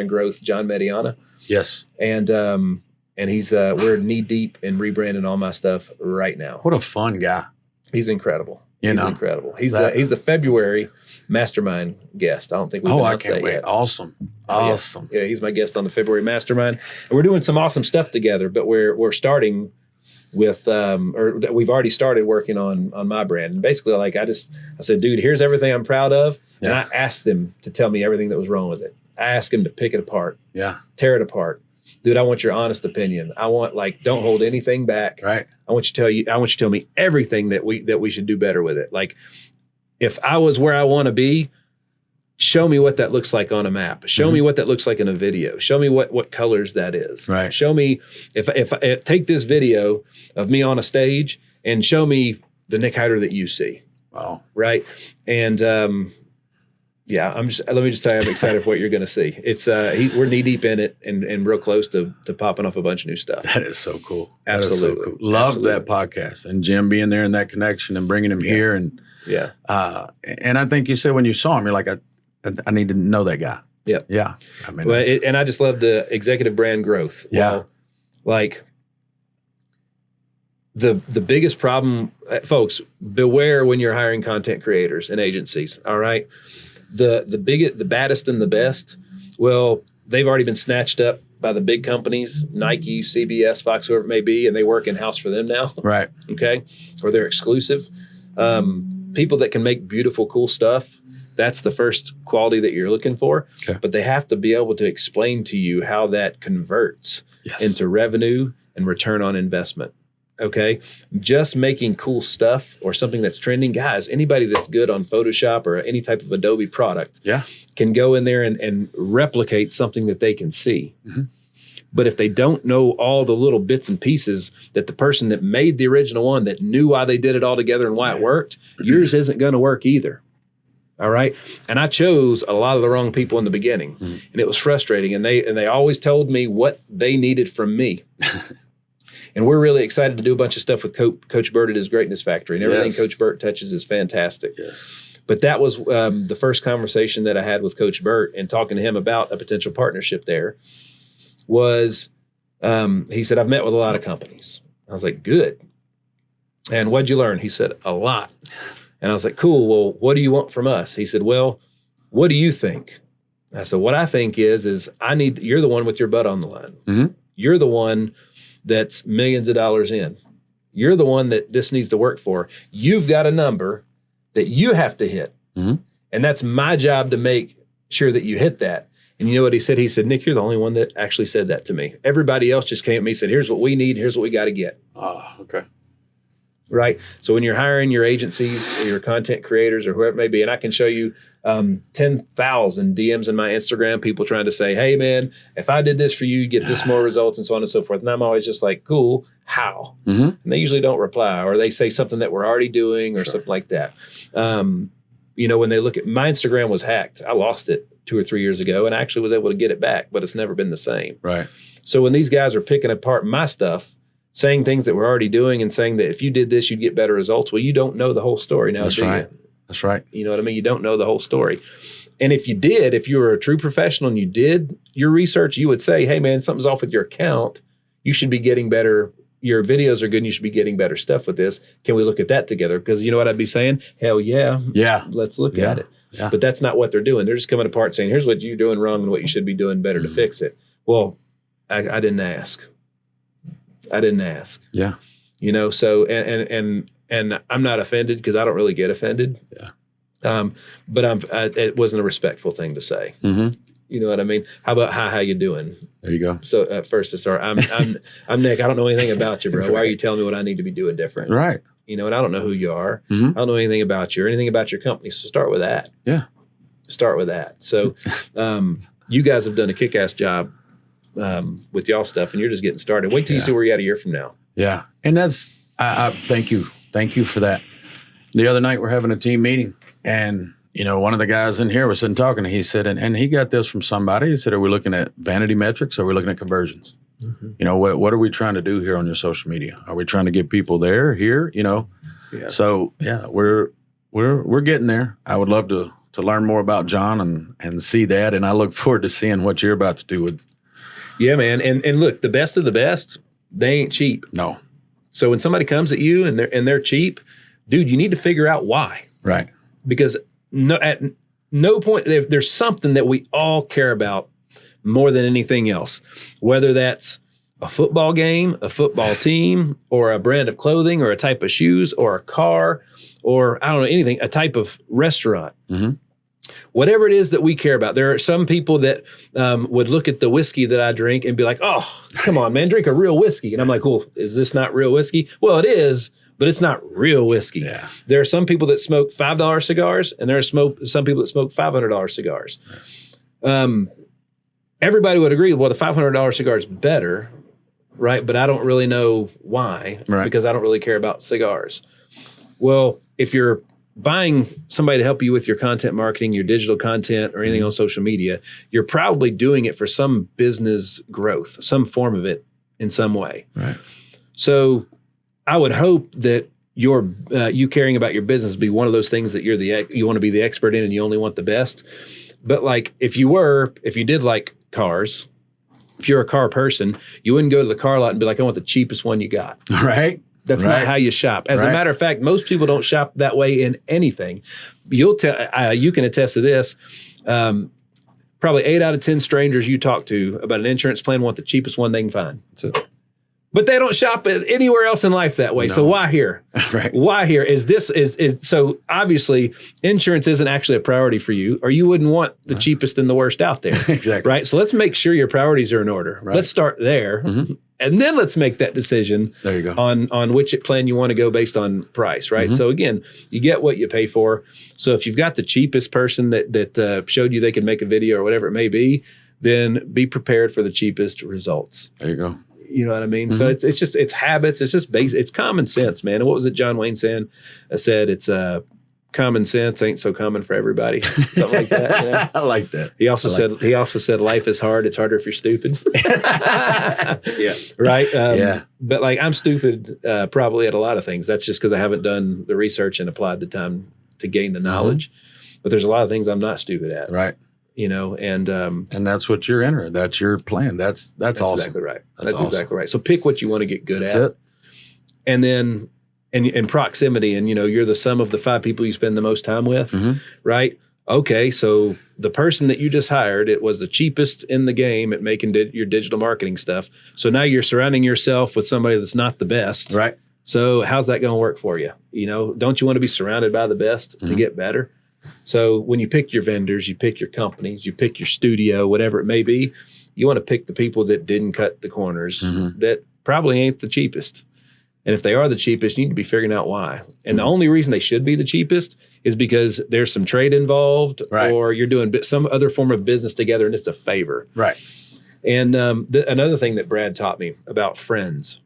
growth, John Mediana. Yes. And he's we're knee deep in rebranding all my stuff right now. What a fun guy. He's incredible. He's incredible. He's the February mastermind guest. I don't think we've announced that yet. Awesome. Awesome. Yeah, he's my guest on the February mastermind. And we're doing some awesome stuff together, but we're starting with or we've already started working on my brand. And basically, like I said, dude, here's everything I'm proud of. And I asked them to tell me everything that was wrong with it. I asked him to pick it apart. Yeah. Tear it apart. Dude, I want your honest opinion. I want, like, don't hold anything back. Right. I want you to tell me everything that we should do better with it. Like, if I was where I want to be, show me what that looks like on a map. Show me what that looks like in a video. Show me what colors that is. Right. Show me if I take this video of me on a stage and show me the Nick Hyder that you see. Wow. Right. And yeah, let me just tell you, I'm excited for what you're going to see. It's we're knee deep in it and real close to popping off a bunch of new stuff. That is so cool. Absolutely. That is so cool. Love that podcast and Jim being there in that connection and bringing him here. And and I think you said when you saw him, you're like, I need to know that guy. Yeah. Yeah. I mean, and I just love the executive brand growth. Yeah. Well, like the biggest problem, folks, beware when you're hiring content creators and agencies. All right. The baddest and the best, well, they've already been snatched up by the big companies, Nike, CBS, Fox, whoever it may be, and they work in-house for them now. Right. Okay. Or they're exclusive. People that can make beautiful, cool stuff, that's the first quality that you're looking for. Okay. But they have to be able to explain to you how that converts into revenue and return on investment. Okay. Just making cool stuff or something that's trending. Guys, anybody that's good on Photoshop or any type of Adobe product can go in there and replicate something that they can see. But if they don't know all the little bits and pieces that the person that made the original one that knew why they did it all together and why it worked, yours isn't going to work either. All right. And I chose a lot of the wrong people in the beginning and it was frustrating. And they always told me what they needed from me. And we're really excited to do a bunch of stuff with Coach Burt at his Greatness Factory. And everything Coach Burt touches is fantastic. Yes. But that was the first conversation that I had with Coach Burt and talking to him about a potential partnership there was he said, I've met with a lot of companies. I was like, good. And what'd you learn? He said, a lot. And I was like, cool. Well, what do you want from us? He said, well, what do you think? I said, what I think is you're the one with your butt on the line. You're the one that's millions of dollars in. You're the one that this needs to work for. You've got a number that you have to hit. And that's my job to make sure that you hit that. And you know what he said? He said, Nick, you're the only one that actually said that to me. Everybody else just came at me and said, here's what we need. Here's what we got to get. Oh, okay. Right. So when you're hiring your agencies or your content creators or whoever it may be, and I can show you 10,000 DMs in my Instagram, people trying to say, hey, man, if I did this for you, you'd get this more results and so on and so forth. And I'm always just like, cool, how? And they usually don't reply or they say something that we're already doing or something like that. You know, when they look at my Instagram was hacked. I lost it 2 or 3 years ago and I actually was able to get it back, but it's never been the same. Right. So when these guys are picking apart my stuff, saying things that we're already doing and saying that if you did this, you'd get better results. Well, you don't know the whole story now, That's right. That's right. You know what I mean? You don't know the whole story. And if you were a true professional and you did your research, you would say, hey, man, something's off with your account. You should be getting better. Your videos are good and you should be getting better stuff with this. Can we look at that together? Because you know what I'd be saying? Hell yeah. Yeah. Let's look at it. Yeah. But that's not what they're doing. They're just coming apart saying, here's what you're doing wrong and what you should be doing better to fix it. Well, I didn't ask. I didn't ask. Yeah. You know, so, and I'm not offended because I don't really get offended. Yeah. But it wasn't a respectful thing to say. You know what I mean? How about how you doing? There you go. So at first to start, I'm Nick. I don't know anything about you, bro. Right. Why are you telling me what I need to be doing different? Right. You know, and I don't know who you are. Mhm. I don't know anything about you or anything about your company. So start with that. Yeah. Start with that. So you guys have done a kick-ass job with y'all stuff, and you're just getting started. Wait till you see where you're at a year from now. Yeah. And that's, I thank you. Thank you for that. The other night we're having a team meeting, and you know, one of the guys in here was sitting talking, and he said, and he got this from somebody. He said, are we looking at vanity metrics or are we looking at conversions? Mm-hmm. You know, what are we trying to do here on your social media? Are we trying to get people there, here, you know? Yeah. So yeah, we're getting there. I would love to learn more about John and see that. And I look forward to seeing what you're about to do with. Yeah, man. And look, the best of the best, they ain't cheap. No. So when somebody comes at you and they're cheap, dude, you need to figure out why. Right. Because at no point, there's something that we all care about more than anything else, whether that's a football game, a football team, or a brand of clothing, or a type of shoes, or a car, or I don't know, anything, a type of restaurant. Mm-hmm. Whatever it is that we care about. There are some people that would look at the whiskey that I drink and be like, oh, come on, man, drink a real whiskey. And I'm like, well, is this not real whiskey? Well, it is, but it's not real whiskey. Yeah. There are some people that smoke $5 cigars, and there are some people that smoke $500 cigars. Everybody would agree, well, the $500 cigar is better, right? But I don't really know why, because I don't really care about cigars. Well, if you're buying somebody to help you with your content marketing, your digital content, or anything on social media, you're probably doing it for some business growth, some form of it in some way. Right. So I would hope that you caring about your business be one of those things that you want to be the expert in, and you only want the best. But like if you did like cars, if you're a car person, you wouldn't go to the car lot and be like, I want the cheapest one you got. Right. That's not how you shop. As a matter of fact, most people don't shop that way in anything. You can attest to this. Probably 8 out of 10 strangers you talk to about an insurance plan want the cheapest one they can find. That's it. But they don't shop anywhere else in life that way. No. So why here? Right. Why here? So obviously insurance isn't actually a priority for you, or you wouldn't want the cheapest and the worst out there. Exactly. Right. So let's make sure your priorities are in order. Right. Let's start there. Mm-hmm. And then let's make that decision on which plan you want to go based on price, right? Mm-hmm. So again, you get what you pay for. So if you've got the cheapest person that showed you they could make a video or whatever it may be, then be prepared for the cheapest results. There you go. You know what I mean? Mm-hmm. So it's habits. It's just basic. It's common sense, man. And what was it John Wayne said? It's common sense ain't so common for everybody. Something like that. You know? I like that. He also said life is hard. It's harder if you're stupid. Yeah. Right. Yeah. But like I'm stupid probably at a lot of things. That's just because I haven't done the research and applied the time to gain the knowledge. Mm-hmm. But there's a lot of things I'm not stupid at. Right. You know, and that's what you're entering. That's your plan. That's awesome. Exactly right. That's awesome. Exactly right. So pick what you want to get good at. That's it. And then and proximity, and you're the sum of the 5 people you spend the most time with, right? Okay, so the person that you just hired, it was the cheapest in the game at making your digital marketing stuff. So now you're surrounding yourself with somebody that's not the best. Right. So how's that going to work for you? Don't you want to be surrounded by the best to get better? So when you pick your vendors, you pick your companies, you pick your studio, whatever it may be, you want to pick the people that didn't cut the corners, that probably ain't the cheapest. And if they are the cheapest, you need to be figuring out why. And the only reason they should be the cheapest is because there's some trade involved, or you're doing some other form of business together, and it's a favor. Right. And another thing that Brad taught me about friends,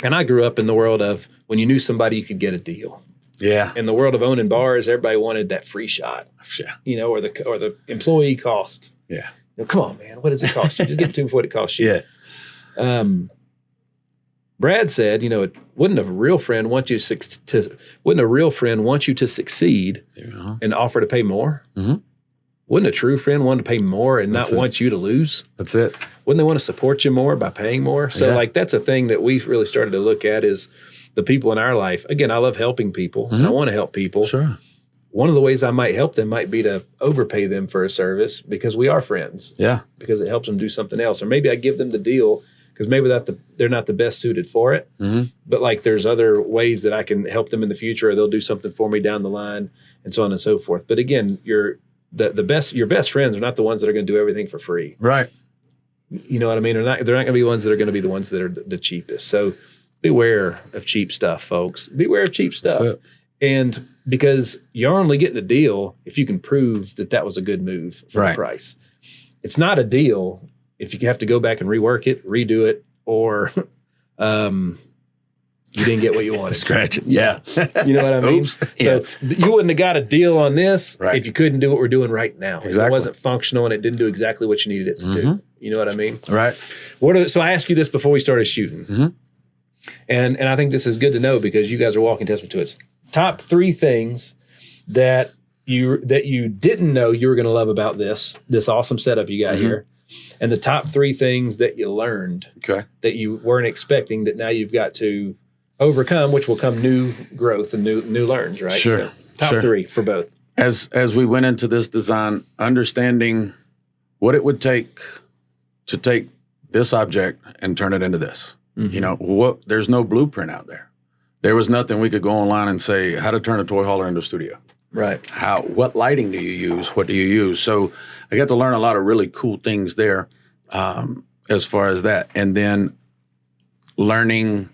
and I grew up in the world of when you knew somebody, you could get a deal. Yeah. In the world of owning bars, everybody wanted that free shot. Yeah. Or the employee cost. Yeah. Come on, man. What does it cost you? Just give it to them for what it costs you. Yeah. Brad said, wouldn't a real friend want you to succeed and offer to pay more? Mm-hmm. Wouldn't a true friend want to pay more and not want you to lose? That's it. Wouldn't they want to support you more by paying more? So that's a thing that we've really started to look at is the people in our life. Again, I love helping people. And I want to help people. Sure. One of the ways I might help them might be to overpay them for a service because we are friends. Yeah. Because it helps them do something else. Or maybe I give them the deal because maybe they're not the best suited for it. Mm-hmm. But like there's other ways that I can help them in the future, or they'll do something for me down the line, and so on and so forth. But again, your best friends are not the ones that are going to do everything for free. Right. You know what I mean? They're not going to be the ones that are going to be the ones that are the cheapest. So beware of cheap stuff, folks. Beware of cheap stuff. And because you're only getting a deal if you can prove that was a good move for the price. It's not a deal if you have to go back and rework it, redo it, or you didn't get what you wanted. Scratch it. Yeah. You know what I mean? Oops. So you wouldn't have got a deal on this if you couldn't do what we're doing right now. Exactly. If it wasn't functional and it didn't do exactly what you needed it to do. You know what I mean? Right. So I asked you this before we started shooting. And I think this is good to know because you guys are walking testament to it. Top 3 things that you didn't know you were going to love about this awesome setup you got here. And the top 3 things that you learned that you weren't expecting that now you've got to overcome, which will come new growth and new learns, right? Sure. So top 3 for both. As we went into this design, understanding what it would take to take this object and turn it into this. You know, there's no blueprint out there. There was nothing we could go online and say how to turn a toy hauler into a studio. Right. What lighting do you use? What do you use? So I got to learn a lot of really cool things there as far as that. And then learning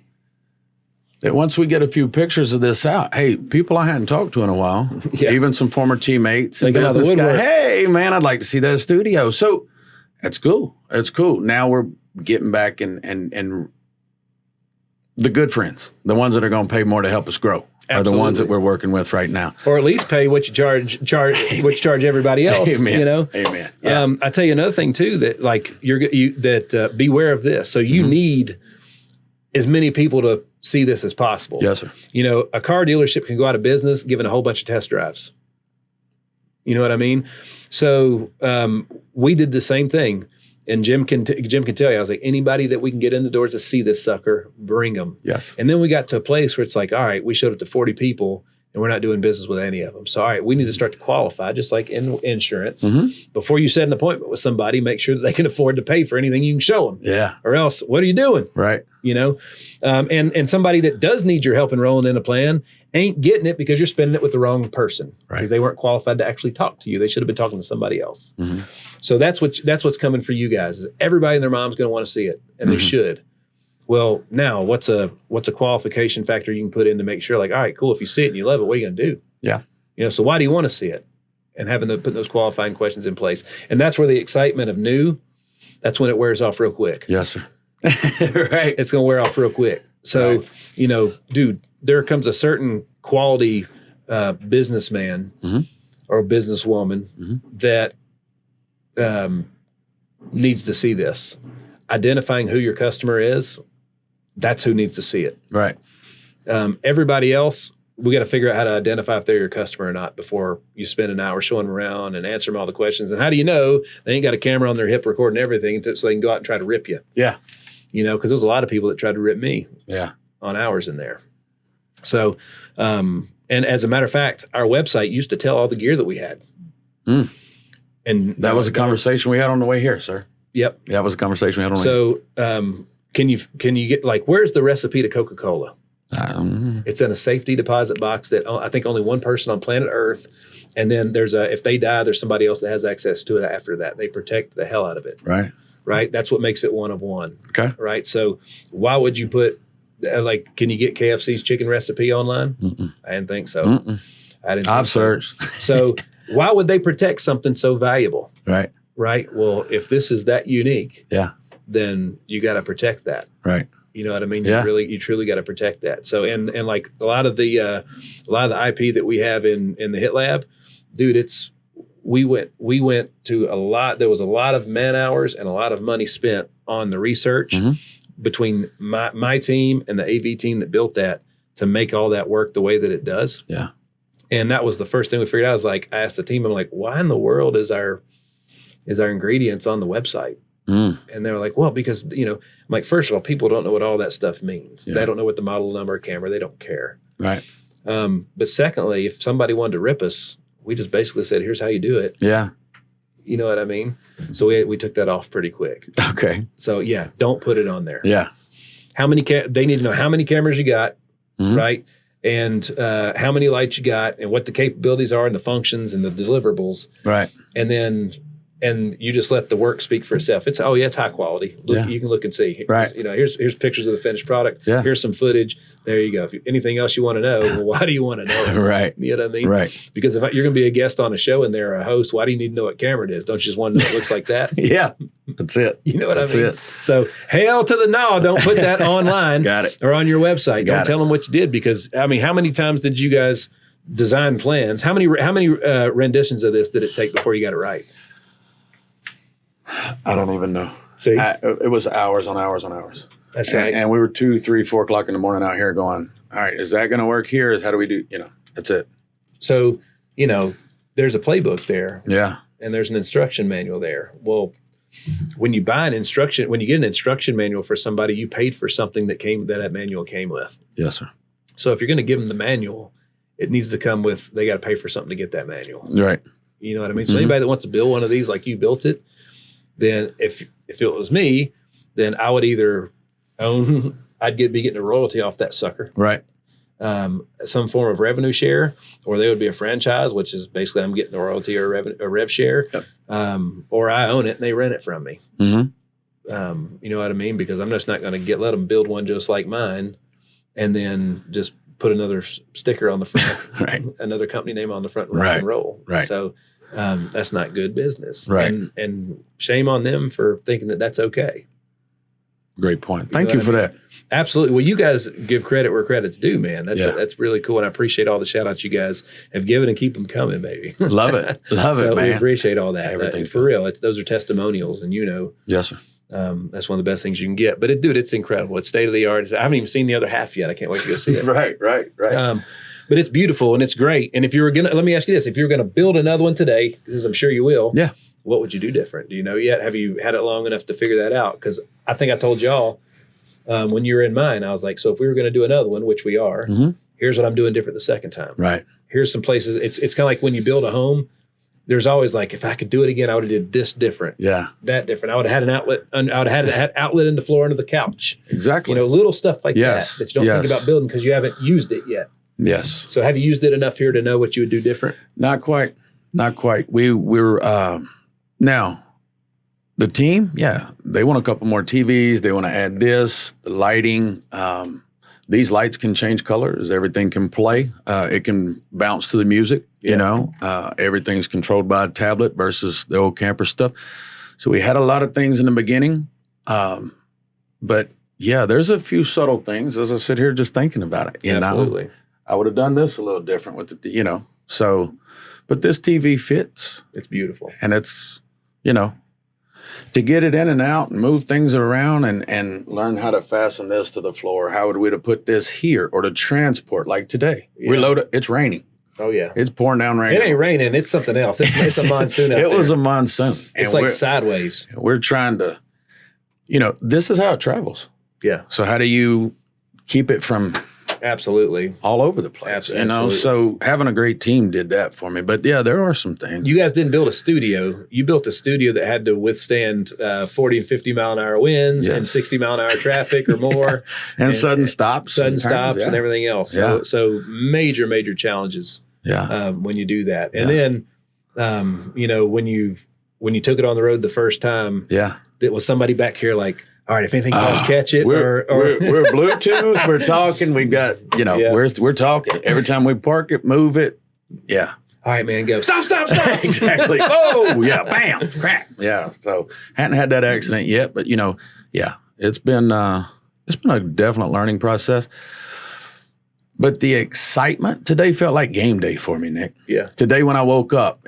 that once we get a few pictures of this out, hey, people I hadn't talked to in a while, even some former teammates and business guys, hey, man, I'd like to see that studio. So that's cool. It's cool. Now we're getting back and the good friends, the ones that are going to pay more to help us grow, are the ones that we're working with right now. Or at least pay what you charge everybody else. Amen. You know? Amen. Yeah. I tell you another thing too, that like beware of this. So you need as many people to see this as possible. Yes, sir. You know, a car dealership can go out of business giving a whole bunch of test drives. You know what I mean? So we did the same thing. And Jim can tell you, I was like, anybody that we can get in the doors to see this sucker, bring them. Yes. And then we got to a place where it's like, all right, we showed it to 40 people and we're not doing business with any of them. So, all right, we need to start to qualify, just like in insurance. Before you set an appointment with somebody, make sure that they can afford to pay for anything you can show them. Yeah. Or else, what are you doing? Right. You know? And somebody that does need your help in rolling in a plan ain't getting it because you're spending it with the wrong person. Right. Because they weren't qualified to actually talk to you. They should have been talking to somebody else. So that's what's coming for you guys. Is everybody and their mom's going to want to see it, and they should. Well, now what's a qualification factor you can put in to make sure, like, all right, cool. If you see it and you love it, what are you going to do? Yeah. You know, so why do you want to see it? And put those qualifying questions in place. And that's where the excitement of new, that's when it wears off real quick. Yes, sir. Right. It's going to wear off real quick. So, you know, dude, there comes a certain quality businessman or businesswoman that needs to see this. Identifying who your customer is, that's who needs to see it. Right. Everybody else, we got to figure out how to identify if they're your customer or not before you spend an hour showing them around and answer them all the questions. And how do you know they ain't got a camera on their hip recording everything so they can go out and try to rip you? Yeah. You know, because there's a lot of people that tried to rip me on hours in there. So, and as a matter of fact, our website used to tell all the gear that we had. And that was a conversation we had on the way here, sir. Yep. That was a conversation we had on the way here. So can you get, like, where's the recipe to Coca-Cola? It's in a safety deposit box that I think only one person on planet Earth. And then if they die, there's somebody else that has access to it after that. They protect the hell out of it. Right. Right. That's what makes it one of one. Okay. Right. So why would you put, can you get KFC's chicken recipe online? I didn't think so. I've searched. So why would they protect something so valuable? Right. Right. Well, if this is that unique, then you got to protect that. Right. You know what I mean? You truly got to protect that. So, and like a lot of the IP that we have in the Hit Lab, dude, we went to a lot. There was a lot of man hours and a lot of money spent on the research between my team and the AV team that built that to make all that work the way that it does. Yeah. And that was the first thing we figured out. I was like, I asked the team, I'm like, why in the world is our ingredients on the website? And they were like, well, because, you know, I'm like, first of all, people don't know what all that stuff means. Yeah. They don't know what the model number of camera. They don't care. Right. But secondly, if somebody wanted to rip us, we just basically said, here's how you do it. Yeah. You know what I mean? So we took that off pretty quick. Okay. So yeah, don't put it on there. Yeah. How many they need to know how many cameras you got, right? and how many lights you got and what the capabilities are and the functions and the deliverables. Right. And you just let the work speak for itself. It's high quality. Look, you can look and see. Right. Here's pictures of the finished product. Yeah. Here's some footage. There you go. If anything else you want to know, well, why do you want to know? Right. You know what I mean? Right. Because if you're going to be a guest on a show and they're a host, why do you need to know what camera it is? Don't you just want to know it looks like that? Yeah. That's it. You know what That's I mean? it. So hell to the no. Don't put that online. Got it. Or on your website. Got Don't it. tell them what you did, because I mean, how many times did you guys design plans? How many renditions of this did it take before you got it right? I don't even know. See? It was hours on hours on hours. That's right. And we were 2, 3, 4 o'clock in the morning out here going, all right, is that going to work here? How do we do, that's it. So, there's a playbook there. Yeah. And there's an instruction manual there. Well, when you get an instruction manual for somebody, you paid for something that manual came with. Yes, sir. So if you're going to give them the manual, it needs to come with, they got to pay for something to get that manual. Right. You know what I mean? So anybody that wants to build one of these like you built it, then if it was me, then I would either I'd be getting a royalty off that sucker. Right. Some form of revenue share, or they would be a franchise, which is basically I'm getting a royalty or a rev share, Yep. Or I own it and they rent it from me. Mm-hmm. You know what I mean? Because I'm just not going to let them build one just like mine and then just put another sticker on the front, Right. another company name on the front and rock Right. and roll. Right. So that's not good business. Right. And shame on them for thinking that that's okay. Great point. know Thank you what for I mean? that. Absolutely. Well, you guys give credit where credit's due, man. Yeah. That's really cool. And I appreciate all the shout outs you guys have given, and keep them coming, baby. Love it. Love So it, man. we appreciate all that. Everything's For good. real. Those are testimonials, and Yes, sir. that's one of the best things you can get. But it's incredible. It's state of the art. I haven't even seen the other half yet. I can't wait to go see it. Right. But it's beautiful and it's great. And if you were let me ask you this: if you were gonna build another one today, because I'm sure you will, Yeah. what would you do different? Do you know yet? Have you had it long enough to figure that out? Because I think I told y'all when you were in mine, I was like, so if we were going to do another one, which we are, here's what I'm doing different the second time. Right. Here's some places. It's kind of like when you build a home. There's always like, if I could do it again, I would have did this different. Yeah. That different. I would have had an outlet. I would have had outlet in the floor under the couch. Exactly. Little stuff like Yes. that you don't think about building because you haven't used it yet. Yes. So have you used it enough here to know what you would do different? Not quite. We're now the team. Yeah. They want a couple more TVs. They want to add this, the lighting. These lights can change colors. Everything can play. It can bounce to the music. Everything's controlled by a tablet versus the old camper stuff. So we had a lot of things in the beginning. But yeah, there's a few subtle things as I sit here just thinking about it. Absolutely. I would have done this a little different with the, so, but this TV fits. It's beautiful. And it's, to get it in and out and move things around and learn how to fasten this to the floor. How would we to put this here or to transport like today? We load it. It's raining. Oh yeah. It's pouring down rain. It ain't raining. It's something else. It's a monsoon out there. It was a monsoon. It's like sideways. We're trying to, this is how it travels. Yeah. So how do you keep it from absolutely all over the place? Absolutely. So having a great team did that for me. But yeah, there are some things. You guys didn't build a studio. You built a studio that had to withstand 40 and 50 mile an hour winds and 60 mile an hour traffic or more. and sudden stops. And everything else. So major challenges when you do that. And then, when you took it on the road the first time, it was somebody back here like, all right, if anything falls, catch it. We're Bluetooth. We're talking. We've got, we're talking. Every time we park it, move it. Yeah. All right, man, go. Stop. Exactly. Oh, yeah. Bam. Crack. Yeah. So hadn't had that accident yet, but it's been a definite learning process. But the excitement today felt like game day for me, Nick. Yeah. Today when I woke up,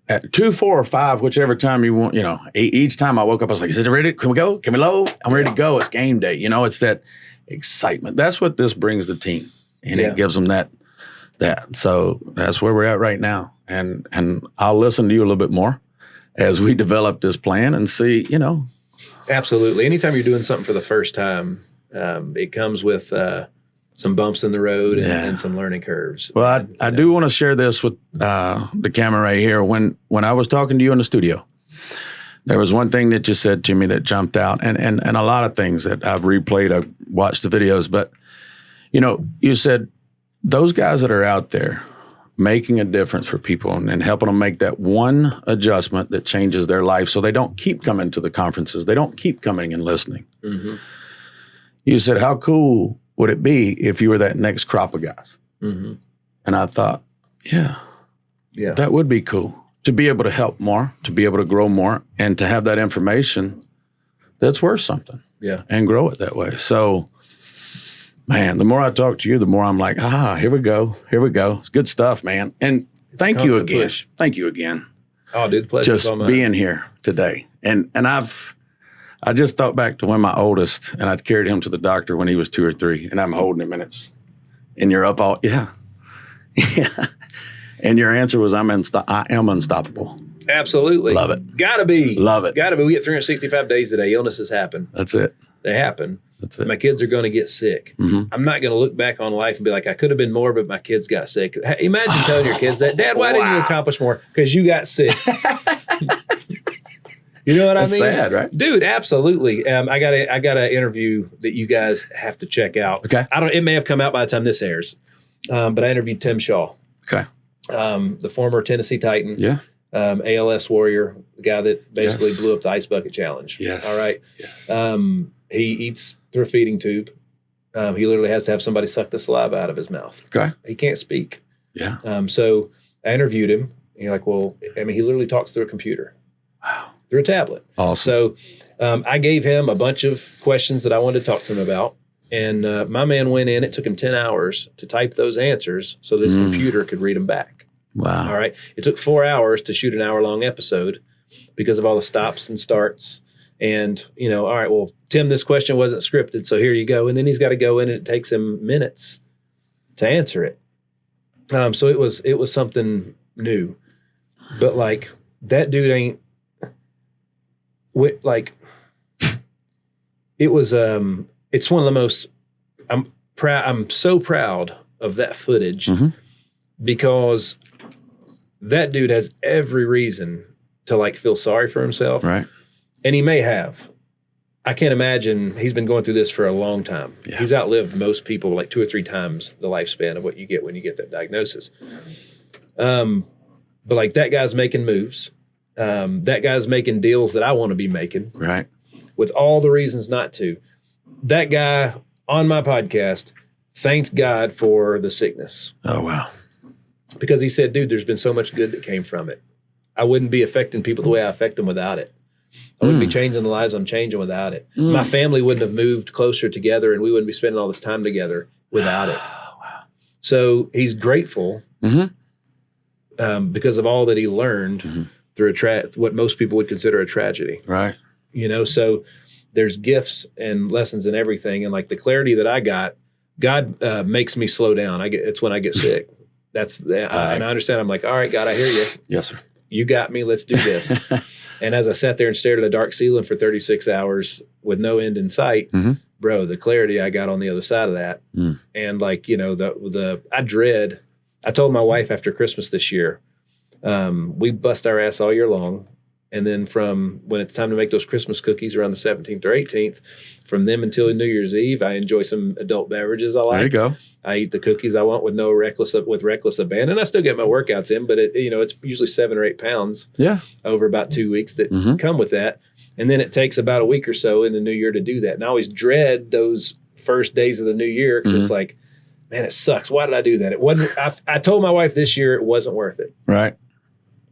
at 2, 4, or 5, whichever time you want, each time I woke up, I was like, is it ready? Can we go? Can we load? I'm ready to go. It's game day. It's that excitement. That's what this brings the team. And it gives them that. So that's where we're at right now. And I'll listen to you a little bit more as we develop this plan and see, Absolutely. Anytime you're doing something for the first time, it comes with some bumps in the road and some learning curves. Well, I do want to share this with the camera right here. When I was talking to you in the studio, there was one thing that you said to me that jumped out, and a lot of things that I've replayed. I've watched the videos, but you said those guys that are out there making a difference for people and helping them make that one adjustment that changes their life so they don't keep coming to the conferences. They don't keep coming and listening. Mm-hmm. You said, how cool would it be if you were that next crop of guys? Mm-hmm. And I thought, yeah, that would be cool to be able to help more, to be able to grow more, and to have that information that's worth something. Yeah. And grow it that way. So, man, the more I talk to you, the more I'm like, here we go. Here we go. It's good stuff, man. And thank you again. Push. Thank you again. Oh, dude, pleasure. Just being here today. And I just thought back to when my oldest, and I carried him to the doctor when he was 2 or 3, and I'm holding him, and you're up all, yeah. And your answer was, I am unstoppable. Absolutely. Love it. Gotta be. Love it. Gotta be. We get 365 days a day. Illnesses happen. That's it. They happen. That's it. My kids are going to get sick. Mm-hmm. I'm not going to look back on life and be like, I could have been more, but my kids got sick. Imagine telling your kids that, Dad, why didn't you accomplish more? Because you got sick. You know what I mean? Sad, right? Dude, absolutely. I got an interview that you guys have to check out. Okay. It may have come out by the time this airs, but I interviewed Tim Shaw. Okay. The former Tennessee Titan. Yeah. ALS warrior, the guy that basically blew up the Ice Bucket Challenge. Yes. All right. Yes. He eats through a feeding tube. He literally has to have somebody suck the saliva out of his mouth. Okay. He can't speak. Yeah. So I interviewed him. And you're like, well, I mean, he literally talks through a computer. Wow. Through a tablet. Awesome. So I gave him a bunch of questions that I wanted to talk to him about. And my man went in. It took him 10 hours to type those answers so this computer could read them back. Wow. All right. It took 4 hours to shoot an hour-long episode because of all the stops and starts. And, all right, well, Tim, this question wasn't scripted, so here you go. And then he's got to go in, and it takes him minutes to answer it. So it was something new. But, like, that dude ain't like it was it's one of the most I'm so proud of that footage because that dude has every reason to like feel sorry for himself. Right. And he may have. I can't imagine. He's been going through this for a long time. Yeah. He's outlived most people like 2 or 3 times the lifespan of what you get when you get that diagnosis. But like that guy's making moves. That guy's making deals that I want to be making. Right. With all the reasons not to. That guy on my podcast thanked God for the sickness. Oh, wow. Because he said, dude, there's been so much good that came from it. I wouldn't be affecting people the way I affect them without it. I wouldn't be changing the lives I'm changing without it. My family wouldn't have moved closer together, and we wouldn't be spending all this time together without it. Wow. So he's grateful because of all that he learned through what most people would consider a tragedy. Right. So there's gifts and lessons in everything. And like the clarity that I got, God makes me slow down. It's when I get sick. And I understand. I'm like, all right, God, I hear you. Yes, sir. You got me. Let's do this. And as I sat there and stared at a dark ceiling for 36 hours with no end in sight, bro, the clarity I got on the other side of that. And like, I told my wife after Christmas this year, we bust our ass all year long. And then from when it's time to make those Christmas cookies around the 17th or 18th, from them until New Year's Eve, I enjoy some adult beverages I like. There you go. I eat the cookies I want with reckless abandon. I still get my workouts in, but it's usually 7 or 8 pounds over about 2 weeks that come with that. And then it takes about a week or so in the new year to do that. And I always dread those first days of the new year because it's like, man, it sucks. Why did I do that? It wasn't. I told my wife this year it wasn't worth it. Right.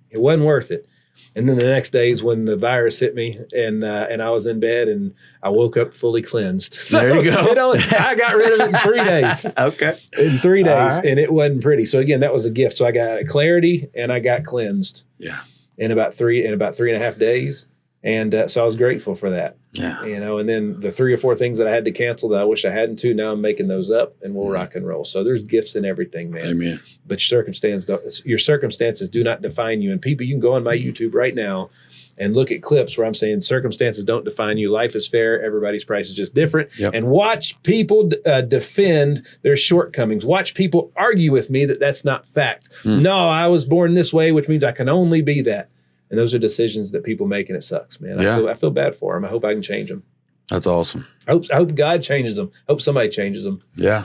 It wasn't worth it. And then the next day is when the virus hit me, and I was in bed, and I woke up fully cleansed. So, there you go. I got rid of it in 3 days. Okay. In 3 days, right. And it wasn't pretty. So again, that was a gift. So I got clarity, and I got cleansed. Yeah. In about 3.5 days, and so I was grateful for that. Yeah. And then the 3 or 4 things that I had to cancel that I wish I hadn't to, now I'm making those up, and we'll rock and roll. So there's gifts in everything, man. Amen. But your circumstances do not define you. And people, you can go on my YouTube right now and look at clips where I'm saying circumstances don't define you. Life is fair. Everybody's price is just different. Yep. And watch people defend their shortcomings. Watch people argue with me that that's not fact. No, I was born this way, which means I can only be that. And those are decisions that people make, and it sucks, man. Yeah. I feel bad for them. I hope I can change them. That's awesome. I hope God changes them. I hope somebody changes them. Yeah.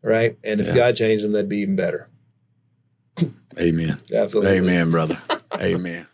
right? And if God changed them, that'd be even better. Amen. Absolutely. Amen, brother. Amen.